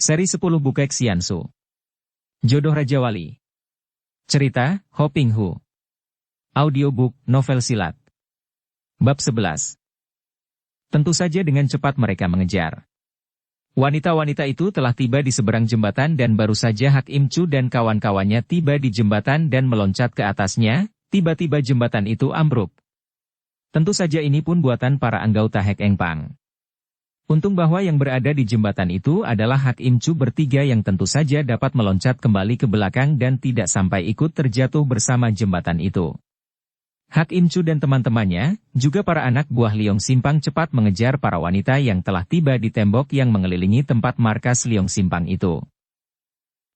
Seri 10 Bukek Xiansu. Jodoh Raja Wali. Cerita, Ho Ping Hu. Audiobook, novel silat. Bab 11. Tentu saja dengan cepat mereka mengejar. Wanita-wanita itu telah tiba di seberang jembatan dan baru saja Hak Im Chu dan kawan-kawannya tiba di jembatan dan meloncat ke atasnya, tiba-tiba jembatan itu ambruk. Tentu saja ini pun buatan para anggota Hek Eng Pang. Untung bahwa yang berada di jembatan itu adalah Hak Im Chu bertiga yang tentu saja dapat meloncat kembali ke belakang dan tidak sampai ikut terjatuh bersama jembatan itu. Hak Im Chu dan teman-temannya, juga para anak buah Liong Simpang cepat mengejar para wanita yang telah tiba di tembok yang mengelilingi tempat markas Liong Simpang itu.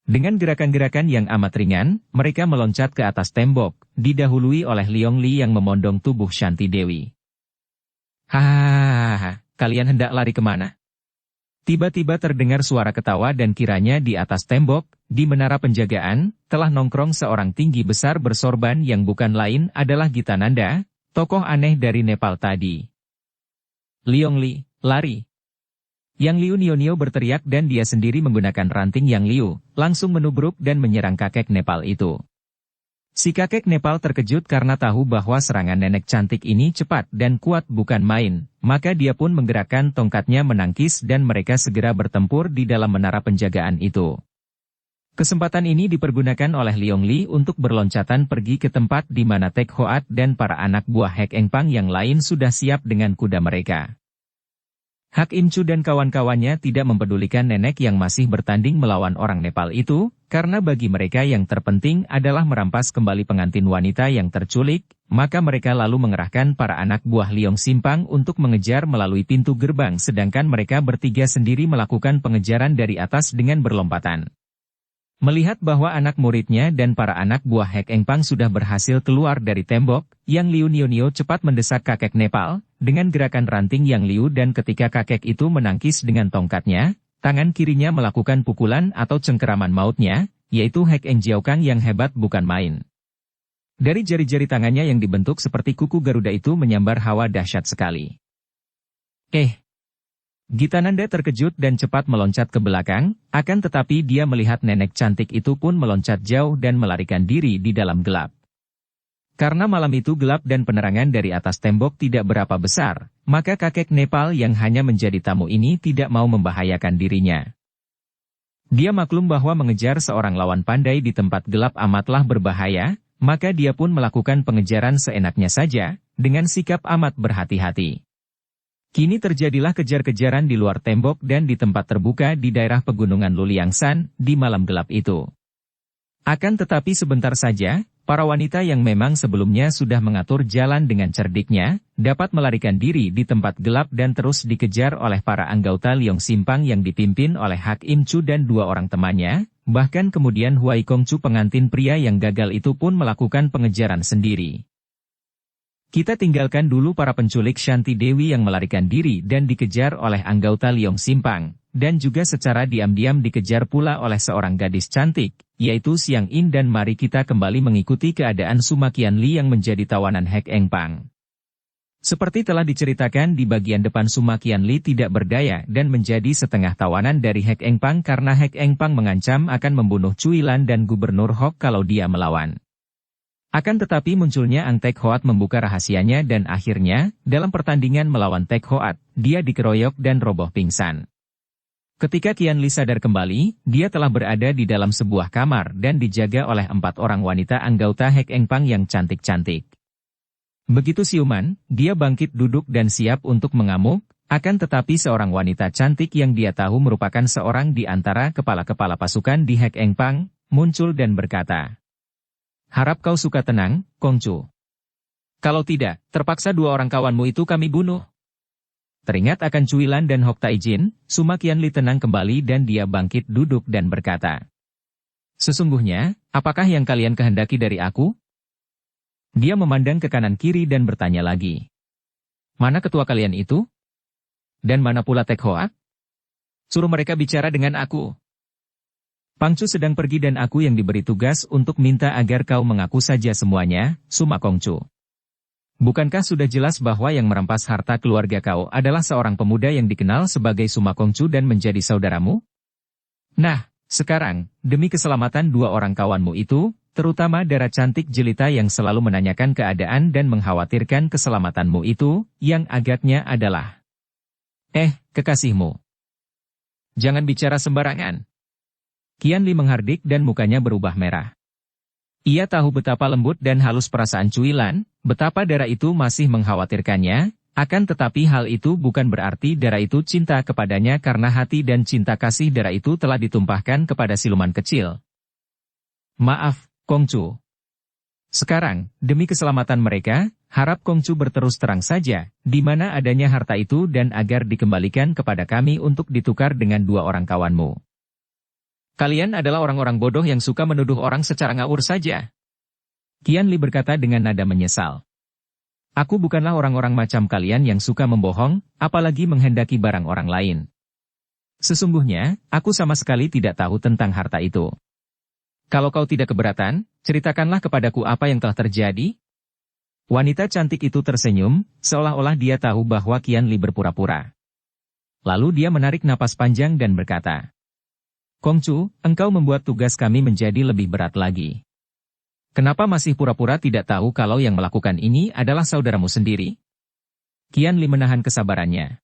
Dengan gerakan-gerakan yang amat ringan, mereka meloncat ke atas tembok, didahului oleh Liong Li yang memondong tubuh Shanti Dewi. Hahaha. Kalian hendak lari kemana? Tiba-tiba terdengar suara ketawa dan kiranya di atas tembok, di menara penjagaan, telah nongkrong seorang tinggi besar bersorban yang bukan lain adalah Gitananda, tokoh aneh dari Nepal tadi. Liong Li, lari! Yang Liu Nionio berteriak dan dia sendiri menggunakan ranting Yang Liu, langsung menubruk dan menyerang kakek Nepal itu. Si kakek Nepal terkejut karena tahu bahwa serangan nenek cantik ini cepat dan kuat bukan main, maka dia pun menggerakkan tongkatnya menangkis dan mereka segera bertempur di dalam menara penjagaan itu. Kesempatan ini dipergunakan oleh Liong Li untuk berloncatan pergi ke tempat di mana Tek Hoat dan para anak buah Hek Eng Pang yang lain sudah siap dengan kuda mereka. Hak Im Chu dan kawan-kawannya tidak mempedulikan nenek yang masih bertanding melawan orang Nepal itu, karena bagi mereka yang terpenting adalah merampas kembali pengantin wanita yang terculik, maka mereka lalu mengerahkan para anak buah Liong Simpang untuk mengejar melalui pintu gerbang sedangkan mereka bertiga sendiri melakukan pengejaran dari atas dengan berlompatan. Melihat bahwa anak muridnya dan para anak buah Hek Eng Pang sudah berhasil keluar dari tembok, Yang Liu Nionio cepat mendesak kakek Nepal, dengan gerakan ranting Yang Liu dan ketika kakek itu menangkis dengan tongkatnya, tangan kirinya melakukan pukulan atau cengkeraman mautnya, yaitu Hek Eng Jiaokang yang hebat bukan main. Dari jari-jari tangannya yang dibentuk seperti kuku Garuda itu menyambar hawa dahsyat sekali. Gitananda terkejut dan cepat meloncat ke belakang, akan tetapi dia melihat nenek cantik itu pun meloncat jauh dan melarikan diri di dalam gelap. Karena malam itu gelap dan penerangan dari atas tembok tidak berapa besar, maka kakek Nepal yang hanya menjadi tamu ini tidak mau membahayakan dirinya. Dia maklum bahwa mengejar seorang lawan pandai di tempat gelap amatlah berbahaya, maka dia pun melakukan pengejaran seenaknya saja, dengan sikap amat berhati-hati. Kini terjadilah kejar-kejaran di luar tembok dan di tempat terbuka di daerah pegunungan Luliangsan, di malam gelap itu. Akan tetapi sebentar saja, para wanita yang memang sebelumnya sudah mengatur jalan dengan cerdiknya, dapat melarikan diri di tempat gelap dan terus dikejar oleh para anggota Liong Simpang yang dipimpin oleh Hak Im Chu dan dua orang temannya, bahkan kemudian Huai Kongcu pengantin pria yang gagal itu pun melakukan pengejaran sendiri. Kita tinggalkan dulu para penculik Shanti Dewi yang melarikan diri dan dikejar oleh anggota Liong Simpang, dan juga secara diam-diam dikejar pula oleh seorang gadis cantik, yaitu Siang In dan mari kita kembali mengikuti keadaan Sumakian Li yang menjadi tawanan Hek Eng Pang. Seperti telah diceritakan di bagian depan Sumakian Li tidak berdaya dan menjadi setengah tawanan dari Hek Eng Pang karena Hek Eng Pang mengancam akan membunuh Cuilan dan Gubernur Hok kalau dia melawan. Akan tetapi munculnya Ang Tek Hoat membuka rahasianya dan akhirnya, dalam pertandingan melawan Tek Hoat, dia dikeroyok dan roboh pingsan. Ketika Qian Li sadar kembali, dia telah berada di dalam sebuah kamar dan dijaga oleh 4 orang wanita anggota Hek Eng Pang yang cantik-cantik. Begitu siuman, dia bangkit duduk dan siap untuk mengamuk, akan tetapi seorang wanita cantik yang dia tahu merupakan seorang di antara kepala-kepala pasukan di Hek Eng Pang, muncul dan berkata, "Harap kau suka tenang, Kongcu. Kalau tidak, terpaksa 2 orang kawanmu itu kami bunuh." Teringat akan Cuilan dan Hok Taijin, Sumakian Li tenang kembali dan dia bangkit duduk dan berkata, "Sesungguhnya, apakah yang kalian kehendaki dari aku?" Dia memandang ke kanan kiri dan bertanya lagi, "Mana ketua kalian itu? Dan mana pula Tek Hoat? Suruh mereka bicara dengan aku. Pangcu sedang pergi dan aku yang diberi tugas untuk minta agar kau mengaku saja semuanya, Suma Kongcu. Bukankah sudah jelas bahwa yang merampas harta keluarga kau adalah seorang pemuda yang dikenal sebagai Suma Kongcu dan menjadi saudaramu?" Nah, sekarang, demi keselamatan dua orang kawanmu itu, terutama Dara cantik jelita yang selalu menanyakan keadaan dan mengkhawatirkan keselamatanmu itu, yang agaknya adalah kekasihmu. Jangan bicara sembarangan. Qianli menghardik dan mukanya berubah merah. Ia tahu betapa lembut dan halus perasaan Cuilan, betapa Dara itu masih mengkhawatirkannya, akan tetapi hal itu bukan berarti Dara itu cinta kepadanya karena hati dan cinta kasih Dara itu telah ditumpahkan kepada siluman kecil. Maaf, Kongcu. Sekarang, demi keselamatan mereka, harap Kongcu berterus terang saja, di mana adanya harta itu dan agar dikembalikan kepada kami untuk ditukar dengan dua orang kawanmu. Kalian adalah orang-orang bodoh yang suka menuduh orang secara ngawur saja. Qianli berkata dengan nada menyesal. Aku bukanlah orang-orang macam kalian yang suka membohong, apalagi menghendaki barang orang lain. Sesungguhnya, aku sama sekali tidak tahu tentang harta itu. Kalau kau tidak keberatan, ceritakanlah kepadaku apa yang telah terjadi. Wanita cantik itu tersenyum, seolah-olah dia tahu bahwa Qianli berpura-pura. Lalu dia menarik napas panjang dan berkata, Kongcu, engkau membuat tugas kami menjadi lebih berat lagi. Kenapa masih pura-pura tidak tahu kalau yang melakukan ini adalah saudaramu sendiri? Qianli menahan kesabarannya.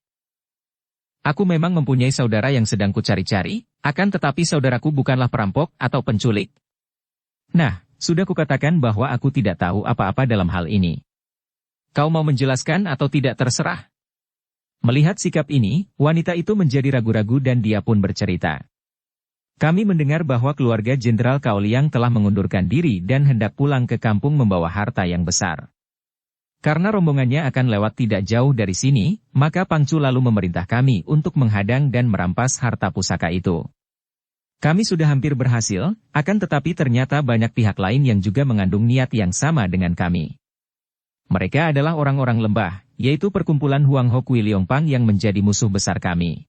Aku memang mempunyai saudara yang sedang kucari-cari, akan tetapi saudaraku bukanlah perampok atau penculik. Nah, sudah kukatakan bahwa aku tidak tahu apa-apa dalam hal ini. Kau mau menjelaskan atau tidak terserah? Melihat sikap ini, wanita itu menjadi ragu-ragu dan dia pun bercerita. Kami mendengar bahwa keluarga Jenderal Cao Liang telah mengundurkan diri dan hendak pulang ke kampung membawa harta yang besar. Karena rombongannya akan lewat tidak jauh dari sini, maka Pangcu lalu memerintah kami untuk menghadang dan merampas harta pusaka itu. Kami sudah hampir berhasil, akan tetapi ternyata banyak pihak lain yang juga mengandung niat yang sama dengan kami. Mereka adalah orang-orang lembah, yaitu perkumpulan Huang Ho Kui Leong Pang yang menjadi musuh besar kami.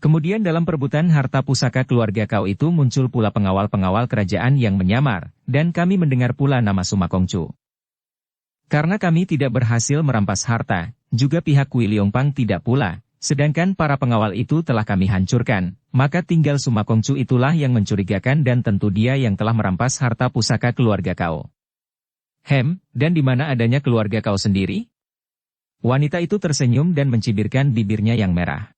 Kemudian dalam perebutan harta pusaka keluarga kau itu muncul pula pengawal-pengawal kerajaan yang menyamar, dan kami mendengar pula nama Suma Kongcu. Karena kami tidak berhasil merampas harta, juga pihak Kui Leong Pang tidak pula, sedangkan para pengawal itu telah kami hancurkan, maka tinggal Suma Kongcu itulah yang mencurigakan dan tentu dia yang telah merampas harta pusaka keluarga kau. Dan di mana adanya keluarga kau sendiri? Wanita itu tersenyum dan mencibirkan bibirnya yang merah.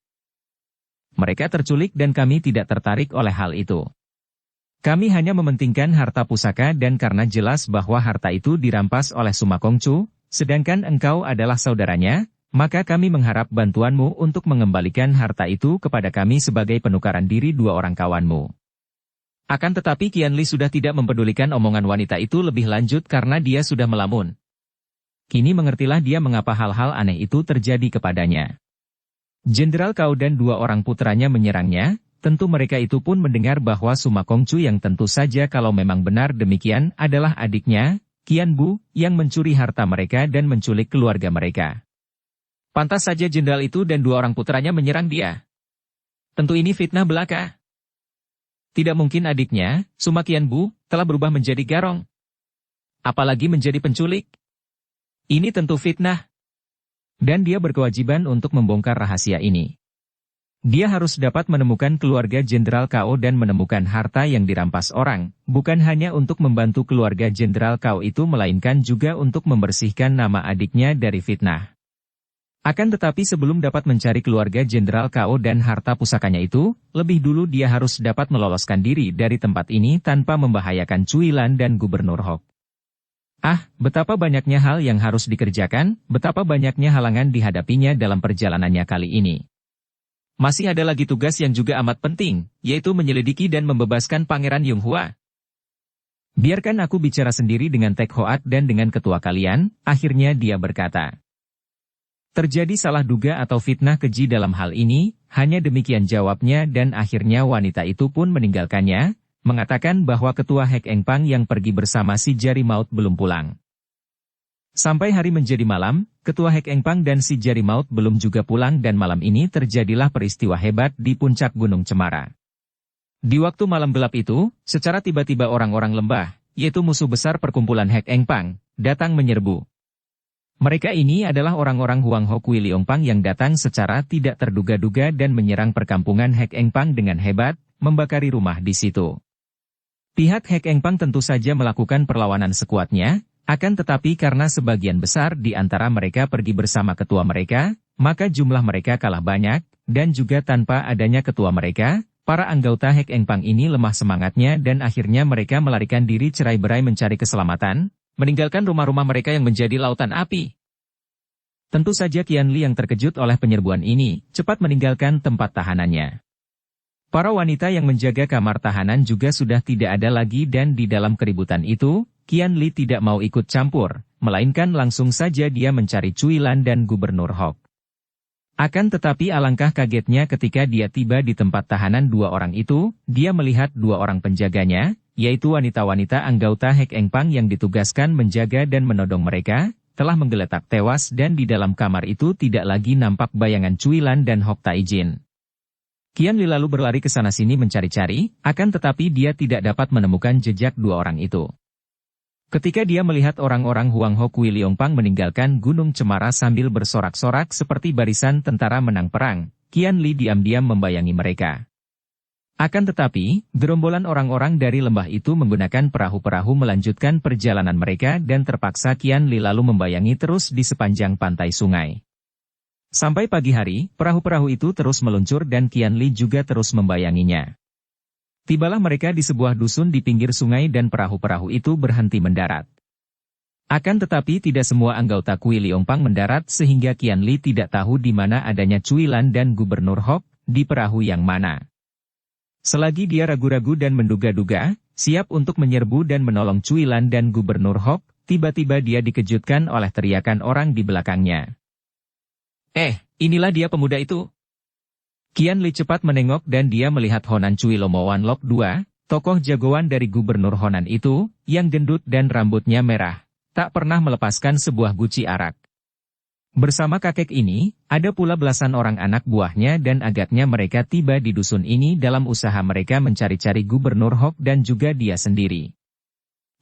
Mereka terculik dan kami tidak tertarik oleh hal itu. Kami hanya mementingkan harta pusaka dan karena jelas bahwa harta itu dirampas oleh Suma Kongcu, sedangkan engkau adalah saudaranya, maka kami mengharap bantuanmu untuk mengembalikan harta itu kepada kami sebagai penukaran diri dua orang kawanmu. Akan tetapi Qianli sudah tidak mempedulikan omongan wanita itu lebih lanjut karena dia sudah melamun. Kini mengertilah dia mengapa hal-hal aneh itu terjadi kepadanya. Jenderal Cao dan dua orang putranya menyerangnya, tentu mereka itu pun mendengar bahwa Suma Kongcu yang tentu saja kalau memang benar demikian adalah adiknya, Qian Bu, yang mencuri harta mereka dan menculik keluarga mereka. Pantas saja jenderal itu dan dua orang putranya menyerang dia. Tentu ini fitnah belaka. Tidak mungkin adiknya, Suma Qian Bu, telah berubah menjadi garong. Apalagi menjadi penculik. Ini tentu fitnah. Dan dia berkewajiban untuk membongkar rahasia ini. Dia harus dapat menemukan keluarga Jenderal Cao dan menemukan harta yang dirampas orang, bukan hanya untuk membantu keluarga Jenderal Cao itu melainkan juga untuk membersihkan nama adiknya dari fitnah. Akan tetapi sebelum dapat mencari keluarga Jenderal Cao dan harta pusakanya itu, lebih dulu dia harus dapat meloloskan diri dari tempat ini tanpa membahayakan Cuilan dan Gubernur Hok. Betapa banyaknya hal yang harus dikerjakan, betapa banyaknya halangan dihadapinya dalam perjalanannya kali ini. Masih ada lagi tugas yang juga amat penting, yaitu menyelidiki dan membebaskan Pangeran Yonghua. Biarkan aku bicara sendiri dengan Tek Hoat dan dengan ketua kalian, akhirnya dia berkata. Terjadi salah duga atau fitnah keji dalam hal ini, hanya demikian jawabnya dan akhirnya wanita itu pun meninggalkannya, mengatakan bahwa ketua Hek Eng Pang yang pergi bersama si Jari Maut belum pulang. Sampai hari menjadi malam, ketua Hek Eng Pang dan si Jari Maut belum juga pulang dan malam ini terjadilah peristiwa hebat di puncak Gunung Cemara. Di waktu malam gelap itu, secara tiba-tiba orang-orang lembah, yaitu musuh besar perkumpulan Hek Eng Pang, datang menyerbu. Mereka ini adalah orang-orang Huang Ho Kui Leong Pang yang datang secara tidak terduga-duga dan menyerang perkampungan Hek Eng Pang dengan hebat, membakari rumah di situ. Pihak Hek Engpang tentu saja melakukan perlawanan sekuatnya, akan tetapi karena sebagian besar di antara mereka pergi bersama ketua mereka, maka jumlah mereka kalah banyak, dan juga tanpa adanya ketua mereka, para anggota Hek Engpang ini lemah semangatnya dan akhirnya mereka melarikan diri cerai-berai mencari keselamatan, meninggalkan rumah-rumah mereka yang menjadi lautan api. Tentu saja Qianli yang terkejut oleh penyerbuan ini, cepat meninggalkan tempat tahanannya. Para wanita yang menjaga kamar tahanan juga sudah tidak ada lagi dan di dalam keributan itu, Qianli tidak mau ikut campur, melainkan langsung saja dia mencari Cuilan dan Gubernur Hok. Akan tetapi alangkah kagetnya ketika dia tiba di tempat tahanan dua orang itu, dia melihat dua orang penjaganya, yaitu wanita-wanita anggota Hek Engpang yang ditugaskan menjaga dan menodong mereka, telah menggeletak tewas dan di dalam kamar itu tidak lagi nampak bayangan Cuilan dan Hok Taijin. Qianli lalu berlari ke sana-sini mencari-cari, akan tetapi dia tidak dapat menemukan jejak dua orang itu. Ketika dia melihat orang-orang Huang Ho Kui Liongpang meninggalkan Gunung Cemara sambil bersorak-sorak seperti barisan tentara menang perang, Qianli diam-diam membayangi mereka. Akan tetapi, gerombolan orang-orang dari lembah itu menggunakan perahu-perahu melanjutkan perjalanan mereka dan terpaksa Qianli lalu membayangi terus di sepanjang pantai sungai. Sampai pagi hari, perahu-perahu itu terus meluncur dan Qianli juga terus membayanginya. Tibalah mereka di sebuah dusun di pinggir sungai dan perahu-perahu itu berhenti mendarat. Akan tetapi tidak semua anggota Kui Liongpang mendarat sehingga Qianli tidak tahu di mana adanya Cuilan dan Gubernur Hok, di perahu yang mana. Selagi dia ragu-ragu dan menduga-duga, siap untuk menyerbu dan menolong Cuilan dan Gubernur Hok, tiba-tiba dia dikejutkan oleh teriakan orang di belakangnya. Inilah dia pemuda itu. Qianli cepat menengok dan dia melihat Honan Cuilomo Wanlok II, tokoh jagoan dari Gubernur Honan itu, yang gendut dan rambutnya merah, tak pernah melepaskan sebuah guci arak. Bersama kakek ini, ada pula belasan orang anak buahnya dan agaknya mereka tiba di dusun ini dalam usaha mereka mencari-cari Gubernur Hok dan juga dia sendiri.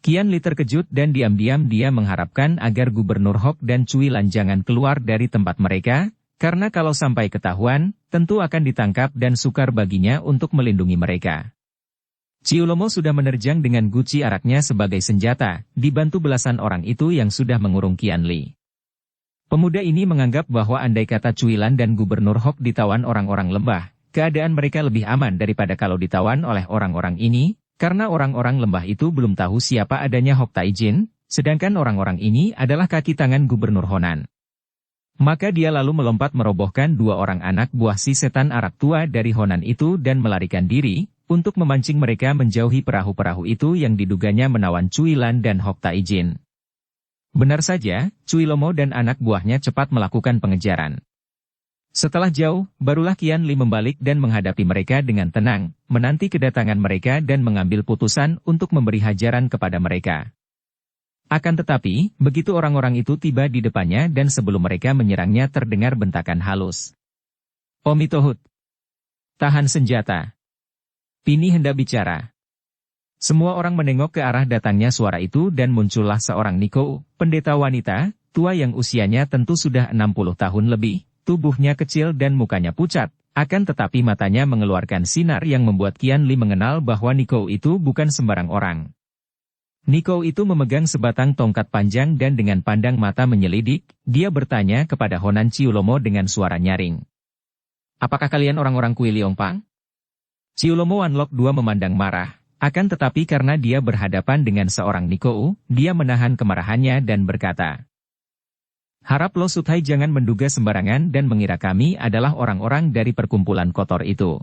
Qianli terkejut dan diam-diam dia mengharapkan agar Gubernur Hok dan Cuilan jangan keluar dari tempat mereka, karena kalau sampai ketahuan, tentu akan ditangkap dan sukar baginya untuk melindungi mereka. Ciulomo sudah menerjang dengan guci araknya sebagai senjata, dibantu belasan orang itu yang sudah mengurung Qianli. Pemuda ini menganggap bahwa andai kata Cuilan dan Gubernur Hok ditawan orang-orang lembah, keadaan mereka lebih aman daripada kalau ditawan oleh orang-orang ini, karena orang-orang lembah itu belum tahu siapa adanya Hok Taijin, sedangkan orang-orang ini adalah kaki tangan Gubernur Honan. Maka dia lalu melompat merobohkan dua orang anak buah si setan arak tua dari Honan itu dan melarikan diri, untuk memancing mereka menjauhi perahu-perahu itu yang diduganya menawan Cuilan dan Hok Taijin. Benar saja, Cuilomo dan anak buahnya cepat melakukan pengejaran. Setelah jauh, barulah Qianli membalik dan menghadapi mereka dengan tenang, menanti kedatangan mereka dan mengambil putusan untuk memberi hajaran kepada mereka. Akan tetapi, begitu orang-orang itu tiba di depannya dan sebelum mereka menyerangnya terdengar bentakan halus. Omitohut. Tahan senjata. Pini hendak bicara. Semua orang menengok ke arah datangnya suara itu dan muncullah seorang Niko, pendeta wanita, tua yang usianya tentu sudah 60 tahun lebih. Tubuhnya kecil dan mukanya pucat, akan tetapi matanya mengeluarkan sinar yang membuat Qianli mengenal bahwa Niko itu bukan sembarang orang. Niko itu memegang sebatang tongkat panjang dan dengan pandang mata menyelidik, dia bertanya kepada Honan Ciulomo dengan suara nyaring. Apakah kalian orang-orang Kui Liongpang? Ciulomo Wanlok II memandang marah, akan tetapi karena dia berhadapan dengan seorang Niko, dia menahan kemarahannya dan berkata, harap Lo Suthai jangan menduga sembarangan dan mengira kami adalah orang-orang dari perkumpulan kotor itu.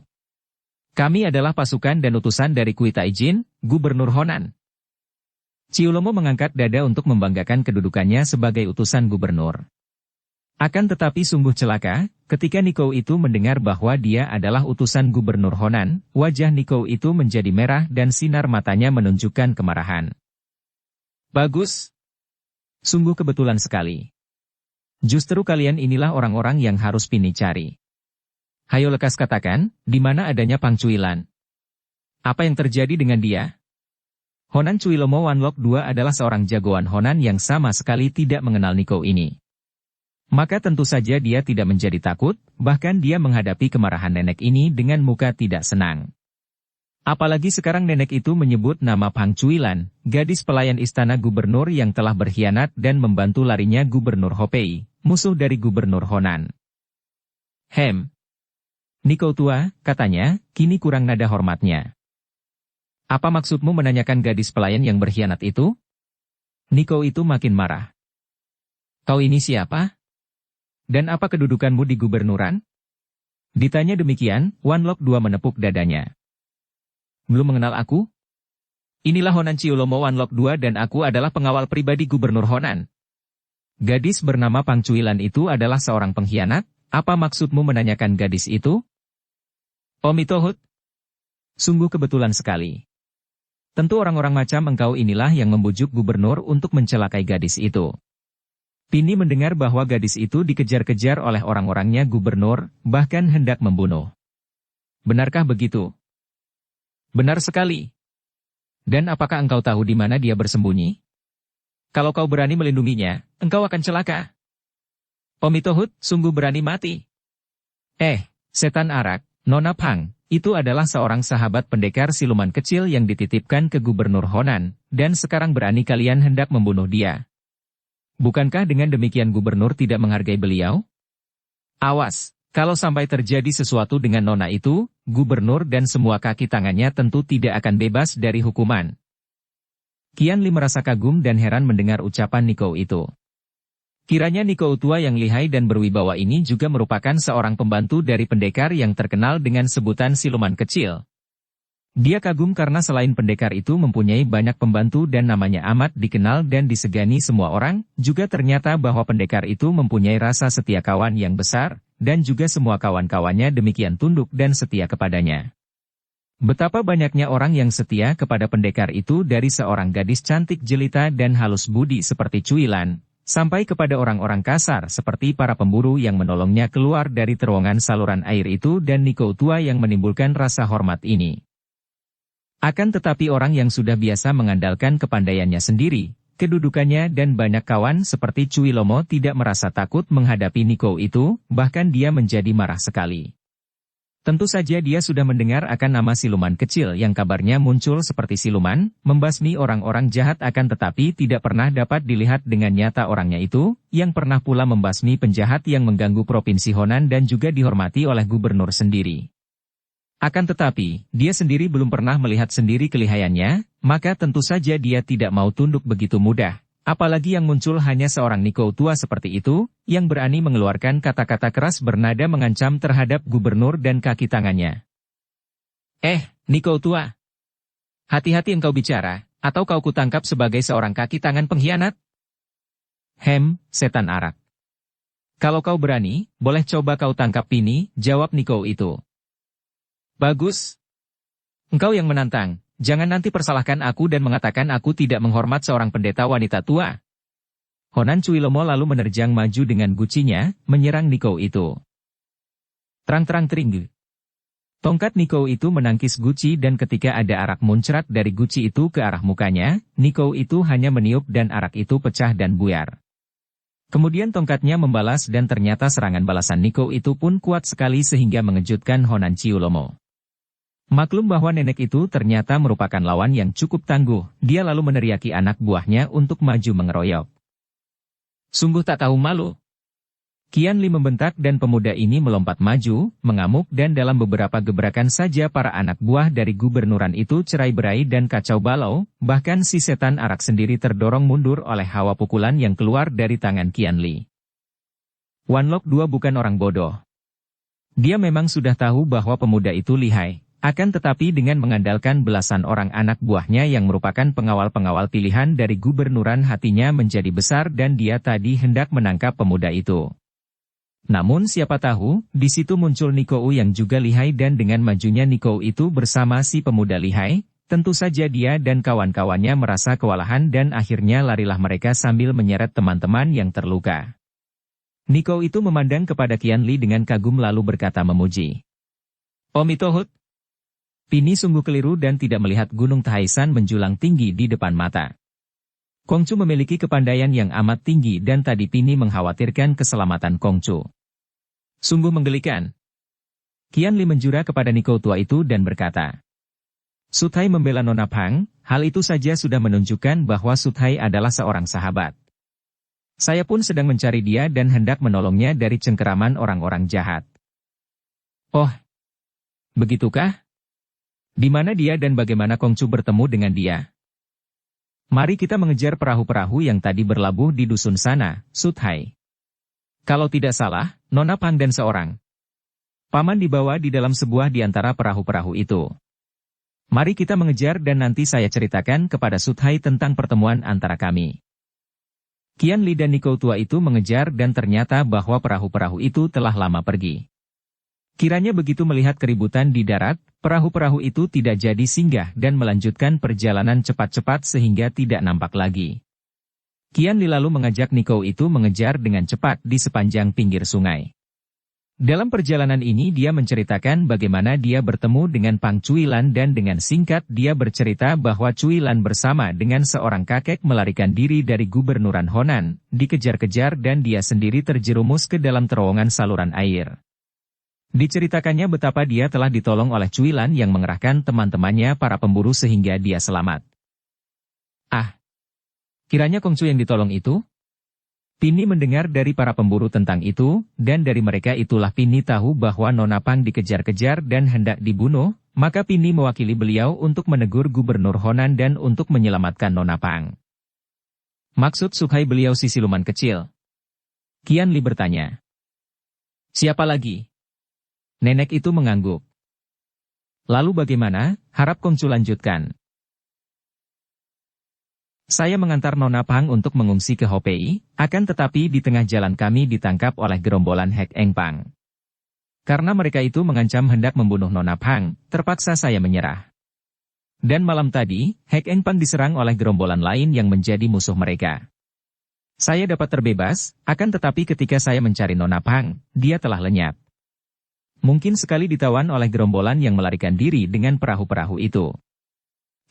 Kami adalah pasukan dan utusan dari Kui Taijin, Gubernur Honan. Ciulomo mengangkat dada untuk membanggakan kedudukannya sebagai utusan gubernur. Akan tetapi sungguh celaka, ketika Niko itu mendengar bahwa dia adalah utusan Gubernur Honan, wajah Niko itu menjadi merah dan sinar matanya menunjukkan kemarahan. Bagus. Sungguh kebetulan sekali. Justru kalian inilah orang-orang yang harus Pini cari. Hayo lekas katakan, di mana adanya Pang Cuilan? Apa yang terjadi dengan dia? Honan Cuilomo Wanlok II adalah seorang jagoan Honan yang sama sekali tidak mengenal Niko ini. Maka tentu saja dia tidak menjadi takut, bahkan dia menghadapi kemarahan nenek ini dengan muka tidak senang. Apalagi sekarang nenek itu menyebut nama Pang Cuilan, gadis pelayan istana gubernur yang telah berkhianat dan membantu larinya Gubernur Hopei, musuh dari Gubernur Honan. Niko tua, katanya, kini kurang nada hormatnya. Apa maksudmu menanyakan gadis pelayan yang berkhianat itu? Niko itu makin marah. Kau ini siapa? Dan apa kedudukanmu di gubernuran? Ditanya demikian, Wan Lok II menepuk dadanya. Belum mengenal aku? Inilah Honan Ciulomo Wan Lok II dan aku adalah pengawal pribadi Gubernur Honan. Gadis bernama Pang Cuilan itu adalah seorang pengkhianat, apa maksudmu menanyakan gadis itu? Omitohut. Sungguh kebetulan sekali. Tentu orang-orang macam engkau inilah yang membujuk gubernur untuk mencelakai gadis itu. Pini mendengar bahwa gadis itu dikejar-kejar oleh orang-orangnya gubernur, bahkan hendak membunuh. Benarkah begitu? Benar sekali. Dan apakah engkau tahu di mana dia bersembunyi? Kalau kau berani melindunginya, engkau akan celaka. Omitohut, sungguh berani mati. Setan arak, Nona Pang, itu adalah seorang sahabat pendekar siluman kecil yang dititipkan ke Gubernur Honan, dan sekarang berani kalian hendak membunuh dia. Bukankah dengan demikian gubernur tidak menghargai beliau? Awas, kalau sampai terjadi sesuatu dengan Nona itu, gubernur dan semua kaki tangannya tentu tidak akan bebas dari hukuman. Qianli merasa kagum dan heran mendengar ucapan Niko itu. Kiranya Niko tua yang lihai dan berwibawa ini juga merupakan seorang pembantu dari pendekar yang terkenal dengan sebutan siluman kecil. Dia kagum karena selain pendekar itu mempunyai banyak pembantu dan namanya amat dikenal dan disegani semua orang, juga ternyata bahwa pendekar itu mempunyai rasa setia kawan yang besar, dan juga semua kawan-kawannya demikian tunduk dan setia kepadanya. Betapa banyaknya orang yang setia kepada pendekar itu dari seorang gadis cantik jelita dan halus budi seperti Cuilan, sampai kepada orang-orang kasar seperti para pemburu yang menolongnya keluar dari terowongan saluran air itu dan Niko tua yang menimbulkan rasa hormat ini. Akan tetapi orang yang sudah biasa mengandalkan kepandaiannya sendiri, kedudukannya dan banyak kawan seperti Cuilomo tidak merasa takut menghadapi Niko itu, bahkan dia menjadi marah sekali. Tentu saja dia sudah mendengar akan nama siluman kecil yang kabarnya muncul seperti siluman, membasmi orang-orang jahat akan tetapi tidak pernah dapat dilihat dengan nyata orangnya itu, yang pernah pula membasmi penjahat yang mengganggu Provinsi Honan dan juga dihormati oleh gubernur sendiri. Akan tetapi, dia sendiri belum pernah melihat sendiri kelihayannya, maka tentu saja dia tidak mau tunduk begitu mudah. Apalagi yang muncul hanya seorang Niko tua seperti itu, yang berani mengeluarkan kata-kata keras bernada mengancam terhadap gubernur dan kaki tangannya. Niko tua. Hati-hati engkau bicara, atau kau kutangkap sebagai seorang kaki tangan pengkhianat. Setan arak. Kalau kau berani, boleh coba kau tangkap Pini, jawab Niko itu. Bagus. Engkau yang menantang. Jangan nanti persalahkan aku dan mengatakan aku tidak menghormat seorang pendeta wanita tua. Honan Cuilomo lalu menerjang maju dengan gucinya, menyerang Niko itu. Terang-terang tring. Tongkat Niko itu menangkis guci dan ketika ada arak muncrat dari guci itu ke arah mukanya, Niko itu hanya meniup dan arak itu pecah dan buyar. Kemudian tongkatnya membalas dan ternyata serangan balasan Niko itu pun kuat sekali sehingga mengejutkan Honan Ciulomo. Maklum bahwa nenek itu ternyata merupakan lawan yang cukup tangguh, dia lalu meneriaki anak buahnya untuk maju mengeroyok. Sungguh tak tahu malu. Qianli membentak dan pemuda ini melompat maju, mengamuk dan dalam beberapa gebrakan saja para anak buah dari gubernuran itu cerai-berai dan kacau balau, bahkan si setan arak sendiri terdorong mundur oleh hawa pukulan yang keluar dari tangan Qianli. Wan Lok II bukan orang bodoh. Dia memang sudah tahu bahwa pemuda itu lihai. Akan tetapi dengan mengandalkan belasan orang anak buahnya yang merupakan pengawal-pengawal pilihan dari gubernuran hatinya menjadi besar dan dia tadi hendak menangkap pemuda itu. Namun siapa tahu, di situ muncul Niko yang juga lihai dan dengan majunya Niko itu bersama si pemuda lihai, tentu saja dia dan kawan-kawannya merasa kewalahan dan akhirnya larilah mereka sambil menyeret teman-teman yang terluka. Niko itu memandang kepada Qianli dengan kagum lalu berkata memuji. Omitohut. Pini sungguh keliru dan tidak melihat Gunung Tahaisan menjulang tinggi di depan mata. Kongcu memiliki kepandaian yang amat tinggi dan tadi Pini mengkhawatirkan keselamatan Kongcu. Sungguh menggelikan. Qianli menjura kepada Niko tua itu dan berkata. Suthai membela Nona Pang, hal itu saja sudah menunjukkan bahwa Suthai adalah seorang sahabat. Saya pun sedang mencari dia dan hendak menolongnya dari cengkeraman orang-orang jahat. Oh, begitukah? Di mana dia dan bagaimana Kongcu bertemu dengan dia? Mari kita mengejar perahu-perahu yang tadi berlabuh di dusun sana, Suthai. Kalau tidak salah, Nona Pang dan seorang paman dibawa di dalam sebuah di antara perahu-perahu itu. Mari kita mengejar dan nanti saya ceritakan kepada Suthai tentang pertemuan antara kami. Qian Li dan Niko tua itu mengejar dan ternyata bahwa perahu-perahu itu telah lama pergi. Kiranya begitu melihat keributan di darat, perahu-perahu itu tidak jadi singgah dan melanjutkan perjalanan cepat-cepat sehingga tidak nampak lagi. Qian Li lalu mengajak Niko itu mengejar dengan cepat di sepanjang pinggir sungai. Dalam perjalanan ini dia menceritakan bagaimana dia bertemu dengan Pang Cuilan dan dengan singkat dia bercerita bahwa Cuilan bersama dengan seorang kakek melarikan diri dari Gubernuran Honan, dikejar-kejar dan dia sendiri terjerumus ke dalam terowongan saluran air. Diceritakannya betapa dia telah ditolong oleh Cuilan yang mengerahkan teman-temannya para pemburu sehingga dia selamat. Ah, kiranya Kongcu yang ditolong itu? Pini mendengar dari para pemburu tentang itu, dan dari mereka itulah Pini tahu bahwa Nona Pang dikejar-kejar dan hendak dibunuh, maka Pini mewakili beliau untuk menegur Gubernur Honan dan untuk menyelamatkan Nona Pang. Maksud Sukhai beliau si siluman kecil? Qian Li bertanya. Siapa lagi? Nenek itu mengangguk. Lalu bagaimana? Harap Kongcu lanjutkan. Saya mengantar Nona Pang untuk mengungsi ke Hopei, akan tetapi di tengah jalan kami ditangkap oleh gerombolan Hek Eng Pang. Karena mereka itu mengancam hendak membunuh Nona Pang, terpaksa saya menyerah. Dan malam tadi, Hek Eng Pang diserang oleh gerombolan lain yang menjadi musuh mereka. Saya dapat terbebas, akan tetapi ketika saya mencari Nona Pang, dia telah lenyap. Mungkin sekali ditawan oleh gerombolan yang melarikan diri dengan perahu-perahu itu.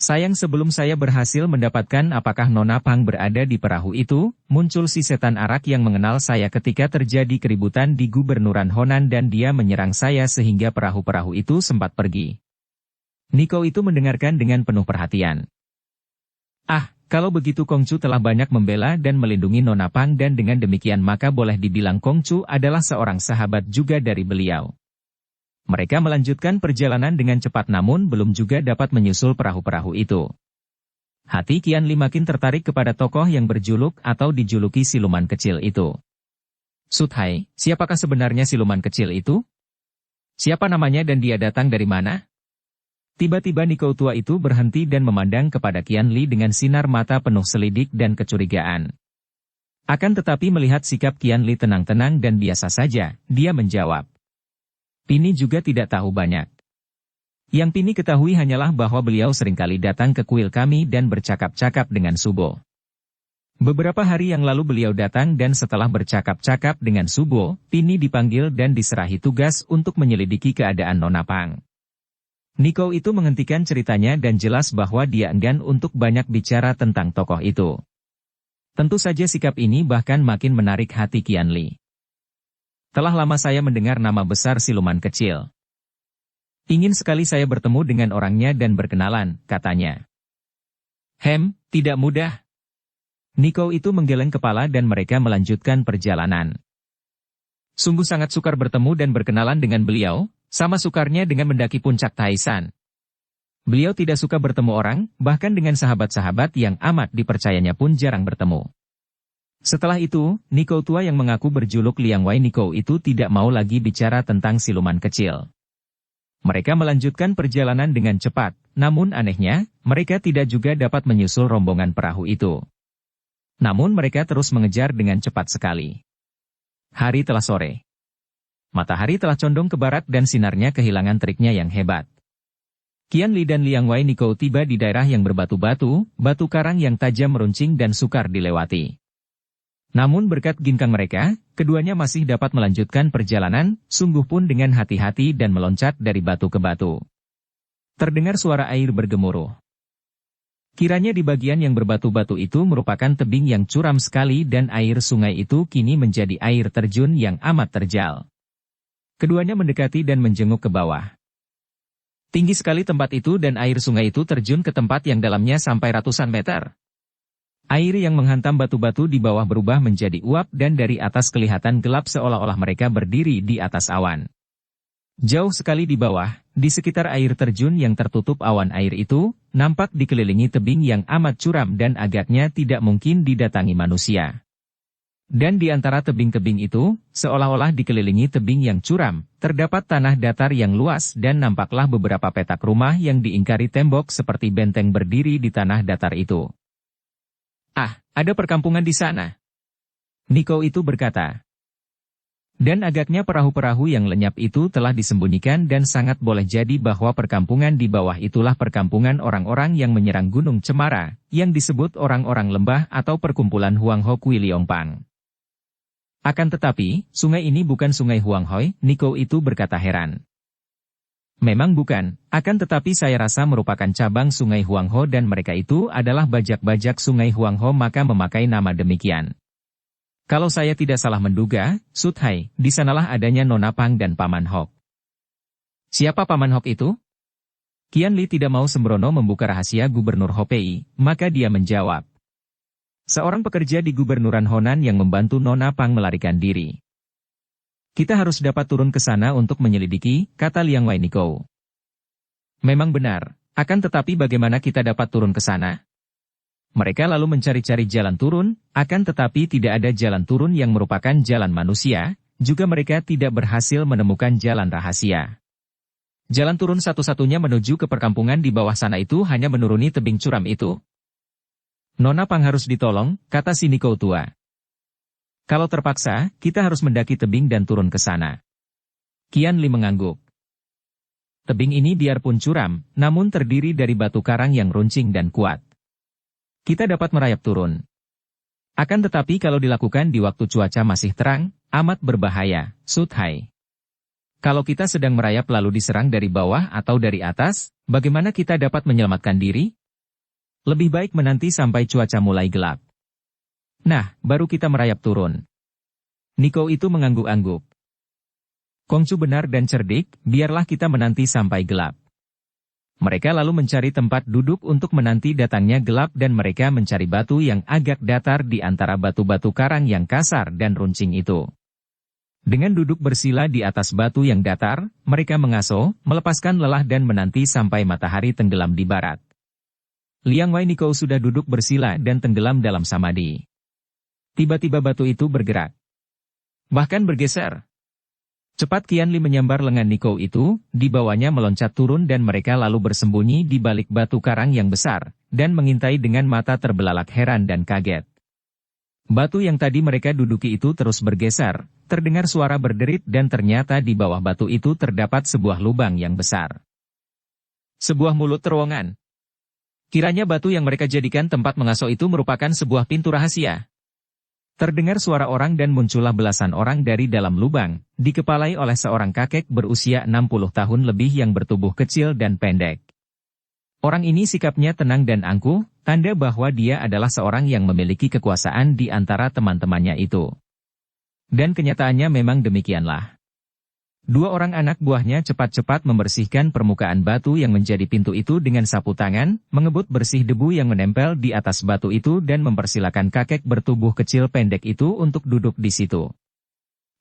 Sayang sebelum saya berhasil mendapatkan apakah Nona Pang berada di perahu itu, muncul si setan arak yang mengenal saya ketika terjadi keributan di Gubernuran Honan dan dia menyerang saya sehingga perahu-perahu itu sempat pergi. Niko itu mendengarkan dengan penuh perhatian. Ah, kalau begitu Kongcu telah banyak membela dan melindungi Nona Pang dan dengan demikian maka boleh dibilang Kongcu adalah seorang sahabat juga dari beliau. Mereka melanjutkan perjalanan dengan cepat namun belum juga dapat menyusul perahu-perahu itu. Hati Qian Li makin tertarik kepada tokoh yang berjuluk atau dijuluki siluman kecil itu. Suthai, siapakah sebenarnya siluman kecil itu? Siapa namanya dan dia datang dari mana? Tiba-tiba Niko tua itu berhenti dan memandang kepada Qian Li dengan sinar mata penuh selidik dan kecurigaan. Akan tetapi melihat sikap Qian Li tenang-tenang dan biasa saja, dia menjawab. Pini juga tidak tahu banyak. Yang Pini ketahui hanyalah bahwa beliau seringkali datang ke kuil kami dan bercakap-cakap dengan Subo. Beberapa hari yang lalu beliau datang dan setelah bercakap-cakap dengan Subo, Pini dipanggil dan diserahi tugas untuk menyelidiki keadaan Nona Pang. Niko itu menghentikan ceritanya dan jelas bahwa dia enggan untuk banyak bicara tentang tokoh itu. Tentu saja sikap ini bahkan makin menarik hati Qian Li. Telah lama saya mendengar nama besar siluman kecil. Ingin sekali saya bertemu dengan orangnya dan berkenalan, katanya. Tidak mudah. Niko itu menggeleng kepala dan mereka melanjutkan perjalanan. Sungguh sangat sukar bertemu dan berkenalan dengan beliau, sama sukarnya dengan mendaki puncak Taisan. Beliau tidak suka bertemu orang, bahkan dengan sahabat-sahabat yang amat dipercayanya pun jarang bertemu. Setelah itu, Niko tua yang mengaku berjuluk Liang Wei Niko itu tidak mau lagi bicara tentang siluman kecil. Mereka melanjutkan perjalanan dengan cepat, namun anehnya, mereka tidak juga dapat menyusul rombongan perahu itu. Namun mereka terus mengejar dengan cepat sekali. Hari telah sore. Matahari telah condong ke barat dan sinarnya kehilangan teriknya yang hebat. Qian Li dan Liang Wei Niko tiba di daerah yang berbatu-batu, batu karang yang tajam meruncing dan sukar dilewati. Namun berkat ginkang mereka, keduanya masih dapat melanjutkan perjalanan, sungguh pun dengan hati-hati dan meloncat dari batu ke batu. Terdengar suara air bergemuruh. Kiranya di bagian yang berbatu-batu itu merupakan tebing yang curam sekali dan air sungai itu kini menjadi air terjun yang amat terjal. Keduanya mendekati dan menjenguk ke bawah. Tinggi sekali tempat itu dan air sungai itu terjun ke tempat yang dalamnya sampai ratusan meter. Air yang menghantam batu-batu di bawah berubah menjadi uap dan dari atas kelihatan gelap seolah-olah mereka berdiri di atas awan. Jauh sekali di bawah, di sekitar air terjun yang tertutup awan air itu, nampak dikelilingi tebing yang amat curam dan agaknya tidak mungkin didatangi manusia. Dan di antara tebing-tebing itu, seolah-olah dikelilingi tebing yang curam, terdapat tanah datar yang luas dan nampaklah beberapa petak rumah yang diingkari tembok seperti benteng berdiri di tanah datar itu. Ah, ada perkampungan di sana. Niko itu berkata. Dan agaknya perahu-perahu yang lenyap itu telah disembunyikan dan sangat boleh jadi bahwa perkampungan di bawah itulah perkampungan orang-orang yang menyerang Gunung Cemara, yang disebut orang-orang lembah atau perkumpulan Huangho Kui Liongpang. Akan tetapi, sungai ini bukan sungai Huanghoi, Niko itu berkata heran. Memang bukan, akan tetapi saya rasa merupakan cabang sungai Huangho dan mereka itu adalah bajak-bajak sungai Huangho maka memakai nama demikian. Kalau saya tidak salah menduga, Suthai, di sanalah adanya Nona Pang dan Paman Hok. Siapa Paman Hok itu? Qian Li tidak mau sembrono membuka rahasia Gubernur Hopei, maka dia menjawab. Seorang pekerja di Gubernuran Honan yang membantu Nona Pang melarikan diri. Kita harus dapat turun ke sana untuk menyelidiki, kata Liang Wei Niko. Memang benar, akan tetapi bagaimana kita dapat turun ke sana? Mereka lalu mencari-cari jalan turun, akan tetapi tidak ada jalan turun yang merupakan jalan manusia, juga mereka tidak berhasil menemukan jalan rahasia. Jalan turun satu-satunya menuju ke perkampungan di bawah sana itu hanya menuruni tebing curam itu. Nona Pang harus ditolong, kata si Niko tua. Kalau terpaksa, kita harus mendaki tebing dan turun ke sana. Qian Li mengangguk. Tebing ini biarpun curam, namun terdiri dari batu karang yang runcing dan kuat. Kita dapat merayap turun. Akan tetapi kalau dilakukan di waktu cuaca masih terang, amat berbahaya, Suthai. Kalau kita sedang merayap lalu diserang dari bawah atau dari atas, bagaimana kita dapat menyelamatkan diri? Lebih baik menanti sampai cuaca mulai gelap. Nah, baru kita merayap turun. Niko itu mengangguk-angguk. Kongcu benar dan cerdik, biarlah kita menanti sampai gelap. Mereka lalu mencari tempat duduk untuk menanti datangnya gelap dan mereka mencari batu yang agak datar di antara batu-batu karang yang kasar dan runcing itu. Dengan duduk bersila di atas batu yang datar, mereka mengaso, melepaskan lelah dan menanti sampai matahari tenggelam di barat. Liang Wei Niko sudah duduk bersila dan tenggelam dalam samadi. Tiba-tiba batu itu bergerak. Bahkan bergeser. Cepat Qian Li menyambar lengan Niko itu, di bawahnya meloncat turun dan mereka lalu bersembunyi di balik batu karang yang besar, dan mengintai dengan mata terbelalak heran dan kaget. Batu yang tadi mereka duduki itu terus bergeser, terdengar suara berderit dan ternyata di bawah batu itu terdapat sebuah lubang yang besar. Sebuah mulut terowongan. Kiranya batu yang mereka jadikan tempat mengaso itu merupakan sebuah pintu rahasia. Terdengar suara orang dan muncullah belasan orang dari dalam lubang, dikepalai oleh seorang kakek berusia 60 tahun lebih yang bertubuh kecil dan pendek. Orang ini sikapnya tenang dan angkuh, tanda bahwa dia adalah seorang yang memiliki kekuasaan di antara teman-temannya itu. Dan kenyataannya memang demikianlah. Dua orang anak buahnya cepat-cepat membersihkan permukaan batu yang menjadi pintu itu dengan sapu tangan, mengebut bersih debu yang menempel di atas batu itu dan mempersilakan kakek bertubuh kecil pendek itu untuk duduk di situ.